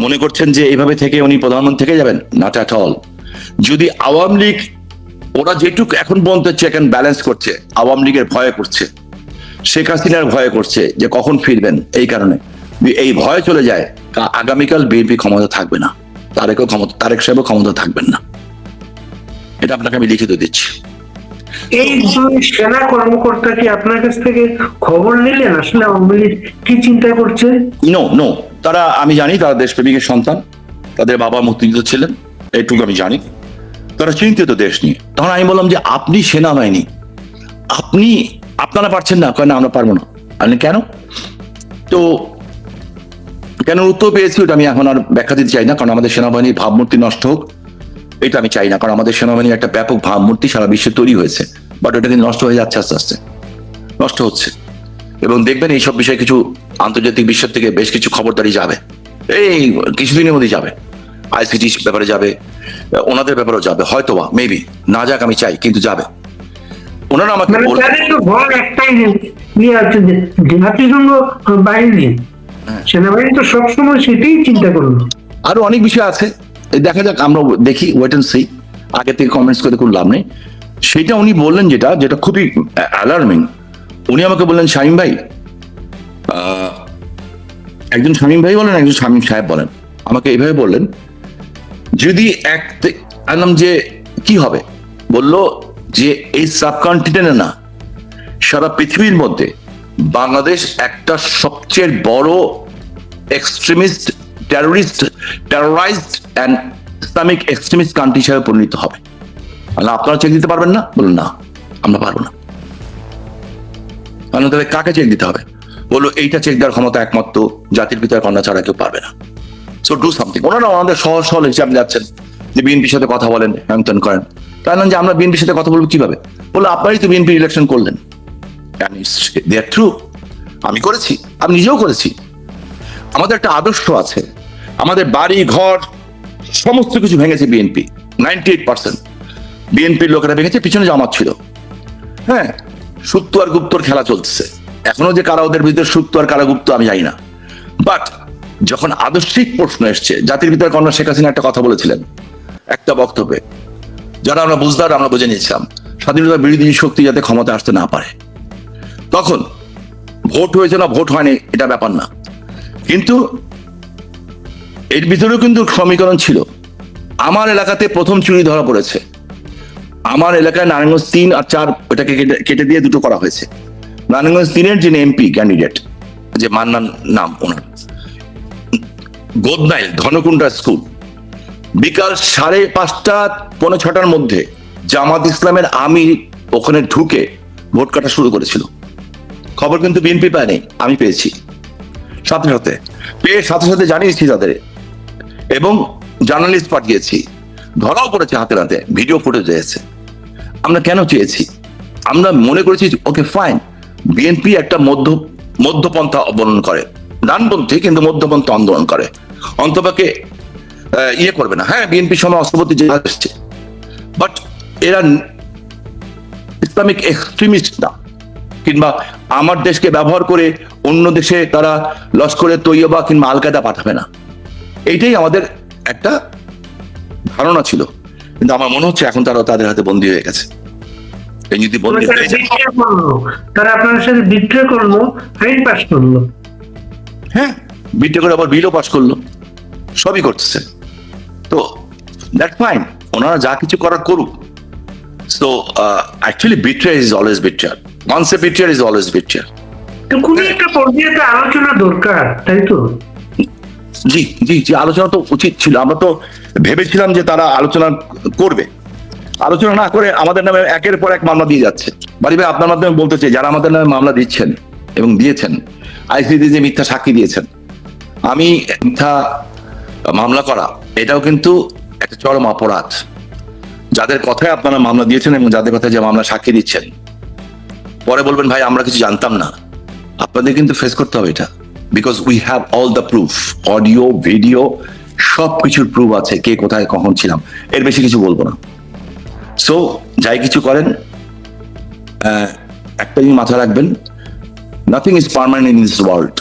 মনে করছেন যে এইভাবে থেকে উনি প্রধানমন্ত্রী থেকে যাবেন? Not at all. যদি আওয়ামী লীগ, ওরা যেটুকু এখন পর্যন্ত চেক অ্যান্ড ব্যালেন্স করছে, আওয়ামী লীগের ভয়ে করছে, শেখ হাসিনার ভয়ে করছে যে কখন ফিরবেন, এই কারণে এই ভয় চলে যায়, আগামীকাল বিএনপি ক্ষমতা থাকবে না, তারেক সাহেবও ক্ষমতা থাকবেন না। এটা আপনাকে আমি লিখিত দিচ্ছি। এই সেনা কর্মকর্তা কি আপনার কাছ থেকে খবর নিলেন আসলে আওয়ামী লীগ কি চিন্তা করছে? নো, তারা, আমি জানি তারা দেশপ্রেমিকের সন্তান, তাদের বাবা মুক্তিযুদ্ধ ছিলেন, এইটুকু আমি জানি। তারা চিন্তিত দেশ নিয়ে। তখন আমি বললাম যে আপনি সেনাবাহিনী, আপনারা পারছেন না? কয় না, আমরা পারবো না। আমি কেন? তো কেন উত্তর পেয়েছি ওটা আমি এখন আর ব্যাখ্যা দিতে চাই না, কারণ আমাদের সেনাবাহিনীর ভাবমূর্তি নষ্ট হোক এটা আমি চাই না, কারণ আমাদের সেনাবাহিনীর একটা ব্যাপক ভাবমূর্তি সারা বিশ্বে তৈরি হয়েছে, বাট ওটা কিন্তু নষ্ট হয়ে যাচ্ছে, আস্তে আস্তে নষ্ট হচ্ছে। এবং দেখবেন এইসব বিষয়ে কিছু আন্তর্জাতিক বিশ্বের থেকে বেশ কিছু খবরদারি যাবে, এই কিছুদিনের মধ্যেই যাবে, আইসিটি ব্যাপারে যাবে, ওনাদের ব্যাপারেও যাবে, হয়তোবা মেবি, না যাক আমি চাই, কিন্তু যাবে। ওনারা আমাকে ভয় একটাই নিয়ে আছে যে জাতিসংঘ বাহিনী, সেনাবাহিনী তো সবসময় সেটাই চিন্তা করলো। আরো অনেক বিষয় আছে, দেখা যাক, আমরা দেখি, ওয়েট এন্ড সি। আগে থেকে কমেন্টস করে কোনো লাভ নেই। সেটা উনি বললেন যেটা খুবই অ্যালার্মিং। উনি আমাকে বললেন শামীম ভাই, একজন শামীম ভাই বলেন, একজন শামীম সাহেব বলেন, আমাকে এইভাবে বললেন, যদি আনলাম যে কি হবে, বললো যে এই সাবকন্টিনেন্টে না, সারা পৃথিবীর মধ্যে বাংলাদেশ একটা সবচেয়ে বড় extremist, terrorised and Islamic extremist country হিসেবে পরিণত হবে। আপনারা চেক দিতে পারবেন না? বলুন না, আমরা পারবো না। তাহলে কাকে চেক দিতে হবে? বললো এইটা চেক দেওয়ার ক্ষমতা একমাত্র জাতির পিতার কন্যা ছাড়া কেউ পারবে না। So do something. ওনারা আমাদের সহজ সরল হিসাব যাচ্ছেন যে বিএনপির সাথে কথা বলেন, হ্যাংত্যান করেন। তাই না যে আমরা বিএনপির সাথে কথা বলবো কিভাবে? বললো আপনারই তো বিএনপি ইলেকশন করলেন। ট্রু, আমি করেছি, আমি নিজেও করেছি। আমাদের একটা আদর্শ আছে, আমাদের বাড়ি ঘর সমস্ত কিছু ভেঙেছে বিএনপি, 98% বিএনপির লোকেরা ভেঙেছে, পিছনে জামাত ছিল। হ্যাঁ, সুত্ত আর গুপ্তর খেলা চলতেছে এখনো, যে কারা ওদের ভিতরে সুত্ত আর কারা গুপ্ত আমি জানি না। বাট যখন আদর্শিক প্রশ্ন এসছে, জাতির পিতার কন্যা শেখ হাসিনা একটা কথা বলেছিলেন একটা বক্তব্যে, যারা আমরা বুঝদার, আমরা বুঝে নিয়েছিলাম স্বাধীনতা বিরোধী শক্তি যাতে ক্ষমতা আসতে না পারে। তখন ভোট হয়েছে না ভোট হয়নি এটা ব্যাপার না, কিন্তু এর ভিতরেও কিন্তু সমীকরণ ছিল। আমার এলাকাতে প্রথম চুরি ধরা পড়েছে, আমার এলাকায় নারায়ণগঞ্জ 3 আর 4 ওটাকে কেটে দিয়ে 2টো করা হয়েছে। নারায়ণগঞ্জ 3-এর যিনি এমপি ক্যান্ডিডেট, যে মান্নান নাম ওনার, গোদনাইল ধনকুন্ডা স্কুল, বিকাল 5:30 পৌনে 6টার মধ্যে জামাত ইসলামের আমির ওখানে ঢুকে ভোট কাটা শুরু করেছিল। খবর কিন্তু বিএনপি পায়নি, আমি পেয়েছি। সাথে সাথে জানিয়েছি তাদের, এবং জার্নালিস্ট পাঠিয়েছি, ধরাও পড়েছে হাতে হাতে, ভিডিও ফুটেজ এসেছে। আমরা কেন চেয়েছি? আমরা মনে করেছি ওকে ফাইন, বিএনপি একটা মধ্যপন্থা অবলম্বন করে, ডানপন্থী কিন্তু মধ্যপন্থা আন্দোলন করে, অন্তপক্ষে ইয়ে করবে না। হ্যাঁ, বিএনপির সময় অস্ত্রপতি যে আসছে, বাট এরা ইসলামিক এক্সট্রিমিস্ট না, কিংবা আমার দেশকে ব্যবহার করে অন্য দেশে তারা লস্করে তৈয়বা কিংবা আল কায়দা পাঠাবে না। এইটাই আমাদের একটা ধারণা ছিল, কিন্তু আমার মনে হচ্ছে এখন তারা তাদের হাতে বন্দী হয়ে গেছে। এই যদি বন্দী হয়ে যায়, তারা আপনার সাথে বিট্রে করলো, আইন পাস করলো, হ্যাঁ বিটে করে আবার বিলও পাস করলো, সবই করতেছে। তো দ্যাট ফাইন, ওনারা যা কিছু করার করুক। So actually betrayer is always betrayer, once a betrayer is always betrayer. তো কোনো একটা পর্যায়ে আলোচনা দরকার, তাই তো? জি জি জি, আলোচনা তো উচিত ছিল। আমরা তো ভেবেছিলাম যে তারা আলোচনা করবে, আলোচনা না করে আমাদের নামে একের পর এক মামলা দিয়ে যাচ্ছে। বাড়ি ভাই, আপনার মাধ্যমে বলতে চাই, যারা আমাদের নামে মামলা দিচ্ছেন এবং দিয়েছেন, আইসিসি যে মিথ্যা সাক্ষী দিয়েছেন, আমি মিথ্যা মামলা করা এটাও কিন্তু একটা চরম অপরাধ। যাদের কথায় আপনারা মামলা দিয়েছেন এবং যাদের কথায় যে মামলা সাক্ষী দিচ্ছেন, পরে বলবেন ভাই আমরা কিছু জানতাম না, আপনাদের কিন্তু ফেস করতে হবে এটা, because we have all the proof, audio video সব কিছুর প্রুফ আছে, কে কোথায় কখন ছিলাম। এর বেশি কিছু বলবো না। সো যাই কিছু করেন, একটা জিনিস মাথায় রাখবেন, nothing is permanent in this world.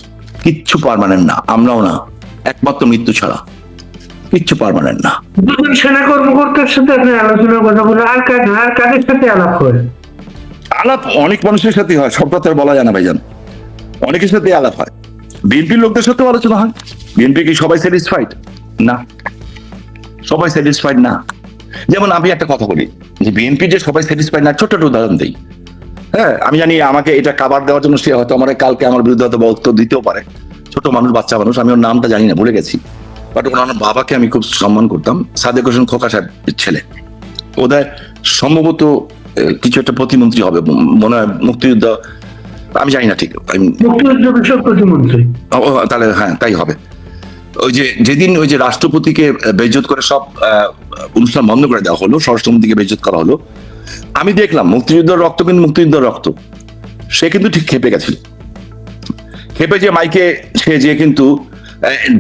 কিচ্ছু পার্মানেন্ট না, আমরাও না, একমাত্র মৃত্যু ছাড়া কিচ্ছু পার্মানেন্ট না। দুজন সেনা কর্মকর্তার সাথে আপনি আলোচনার কথা বলে আর কাদের সাথে আলাপ করেন? আলাপ অনেক মানুষের সাথে হয়, সব কথা বলা যায় না ভাইজান, অনেকের সাথে আলাপ হয়। বিএনপির লোকদের সাথেও আলোচনা হয়। বিএনপি কি সবাই স্যাটিসফাইড? না, সবাই স্যাটিসফাইড না। যেমন আমি একটা কথা বলি যে বিএনপি যে সবাই স্যাটিসফাইড না, ছোট্ট একটা উদাহরণ দিই। হ্যাঁ, আমি জানি আমাকে এটা কাভার দেওয়ার জন্য সে হয়তো আমার কালকে আমার বিরুদ্ধে হয়তো বক্তব্য দিতেও পারে। ছোট মানুষ, বাচ্চা মানুষ, আমি ওর নামটা জানি না, ভুলে গেছি, বাট ওনার বাবাকে আমি খুব সম্মান করতাম, সাদেক হোসেন খোকা সাহেবের ছেলে। ওদের সম্ভবত কিছু একটা প্রতিমন্ত্রী হবে মনে হয়, মুক্তিযুদ্ধ, আমি জানি না ঠিক, মুক্তিযুদ্ধ বিষয়ক প্রতিমন্ত্রী। তাহলে হ্যাঁ তাই হবে। ওই যে যেদিন ওই যে রাষ্ট্রপতিকে বেইজ্জত করে সব অনুষ্ঠান বন্ধ করে দেওয়া হলো, স্বরাষ্ট্রমন্ত্রীকে বেইজ্জত করা হলো, আমি দেখলাম মুক্তিযুদ্ধের রক্ত কিন্তু মুক্তিযুদ্ধের রক্ত। সে কিন্তু ঠিক খেপে গেছিল, খেপে যে মাইকে সে যে কিন্তু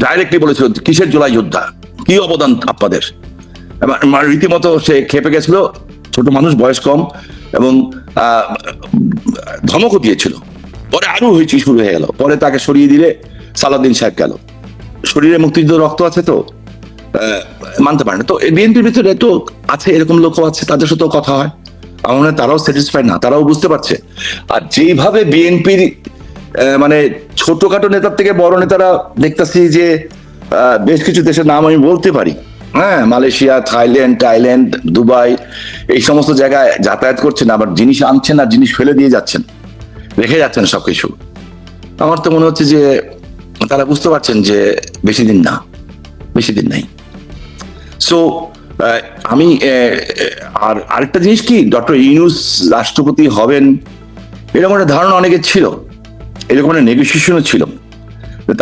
ডাইরেক্টলি বলেছিল কিসের জুলাই যোদ্ধা, কি অবদান আপনাদের, রীতিমতো সে খেপে গেছিল। ছোট মানুষ, বয়স কম, এবং ধমকও দিয়েছিল। পরে আরো হয়েছে, শুরু হয়ে গেল, পরে তাকে সরিয়ে দিলে সালাউদ্দিন সাহেব গেল। শরীরে মুক্তিযুদ্ধ রক্ত আছে তো মানতে পারে না। তো বিএনপির ভিতরে তো আছে, এরকম লোকও আছে, তাদের সাথেও কথা হয়। আমার মনে হয় তারাও স্যাটিসফাইড না, তারাও বুঝতে পারছে। আর যেইভাবে বিএনপির মানে ছোটখাটো নেতার থেকে বড় নেতারা দেখতেছি যে বেশ কিছু দেশের নাম আমি বলতে পারি, হ্যাঁ, মালয়েশিয়া, থাইল্যান্ড, দুবাই, এই সমস্ত জায়গায় যাতায়াত করছেন, আবার জিনিস আনছেন আর জিনিস ফেলে দিয়ে যাচ্ছেন, রেখে যাচ্ছেন সবকিছু। আমার তো মনে হচ্ছে যে তারা বুঝতে পারছেন যে বেশি দিন নাই। সো আমি আর আরেকটা জিনিস কি, ডক্টর ইউনূস রাষ্ট্রপতি হবেন এরকম একটা ধারণা অনেকের ছিল, এরকম একটা নেগোসিয়েশনও ছিল।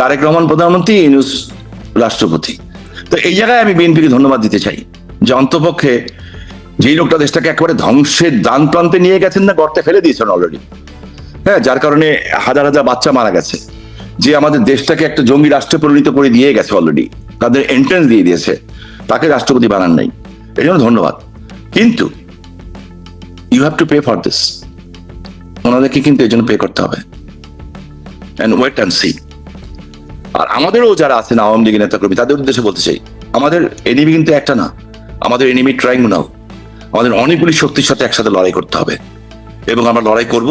তারেক রহমান প্রধানমন্ত্রী, ইউনূস রাষ্ট্রপতি। তো এই জায়গায় আমি বিএনপিকে ধন্যবাদ দিতে চাই যে অন্তপক্ষে যেই লোকটা দেশটাকে একেবারে ধ্বংসের দান প্রান্তে নিয়ে গেছেন, না গর্তে ফেলে দিয়েছেন অলরেডি, হ্যাঁ, যার কারণে হাজার হাজার বাচ্চা মারা গেছে, যে আমাদের দেশটাকে একটা জঙ্গি রাষ্ট্রে পরিণত করে দিয়ে গেছে অলরেডি, তাদের এন্ট্রেন্স দিয়ে দিয়েছে, তাকে রাষ্ট্রপতি বানান নাই, এই জন্য ধন্যবাদ। কিন্তু you have to pay for this, ওনাদেরকে কিন্তু এই জন্য পে করতে হবে। And wait and see. আর আমাদেরও যারা আছেন আওয়ামী লীগের নেতাকর্মী, তাদের উদ্দেশ্যে বলতে চাই, আমাদের এনিমি কিন্তু একটা না, আমাদের এনিমি ট্রাইঙ্গুলার। আমাদের অনেকগুলি শক্তির সাথে একসাথে লড়াই করতে হবে, এবং আমরা লড়াই করব।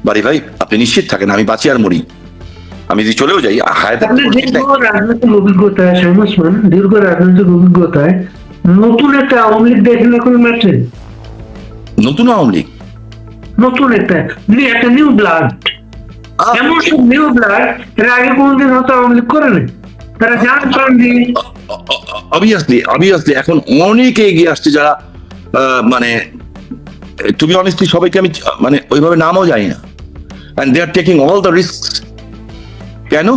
বাড়ি ভাই, আপনি নিশ্চিত থাকেন, আমি বাঁচি আর মরি, আমি যদি চলেও যাই, রাজনৈতিক অভিজ্ঞতায়, দীর্ঘ রাজনৈতিক অভিজ্ঞতায় নতুন একটা আওয়ামী লীগ দেখেন এখন ম্যাচে, নতুন আওয়ামী লীগ, নতুন একটা নিউ ব্লাড, এমন সব নিউ ব্লাড এর আগে কোনদিন হয়তো আওয়ামী লীগ করে নাই। তারা জানতেন যে অবভিয়াসলি এখন অনেকে এগিয়ে আসছে, যারা মানে টু বি অনেস্টলি সবাইকে আমি মানে ওইভাবে নামও জানি না, and they are taking all the risks। কেন?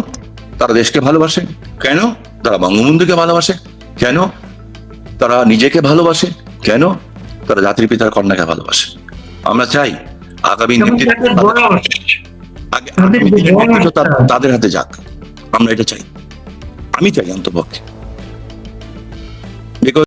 তারা দেশকে ভালোবাসে। কেন? তারা বঙ্গবন্ধুকে ভালোবাসে। কেন? তারা নিজেকে ভালোবাসে। কেন? তারা জাতির পিতার কন্যাকে ভালোবাসে। আমরা চাই আগামী তাদের হাতে যাক, আমরা এটা চাই, আমি চাই অন্তপক্ষে।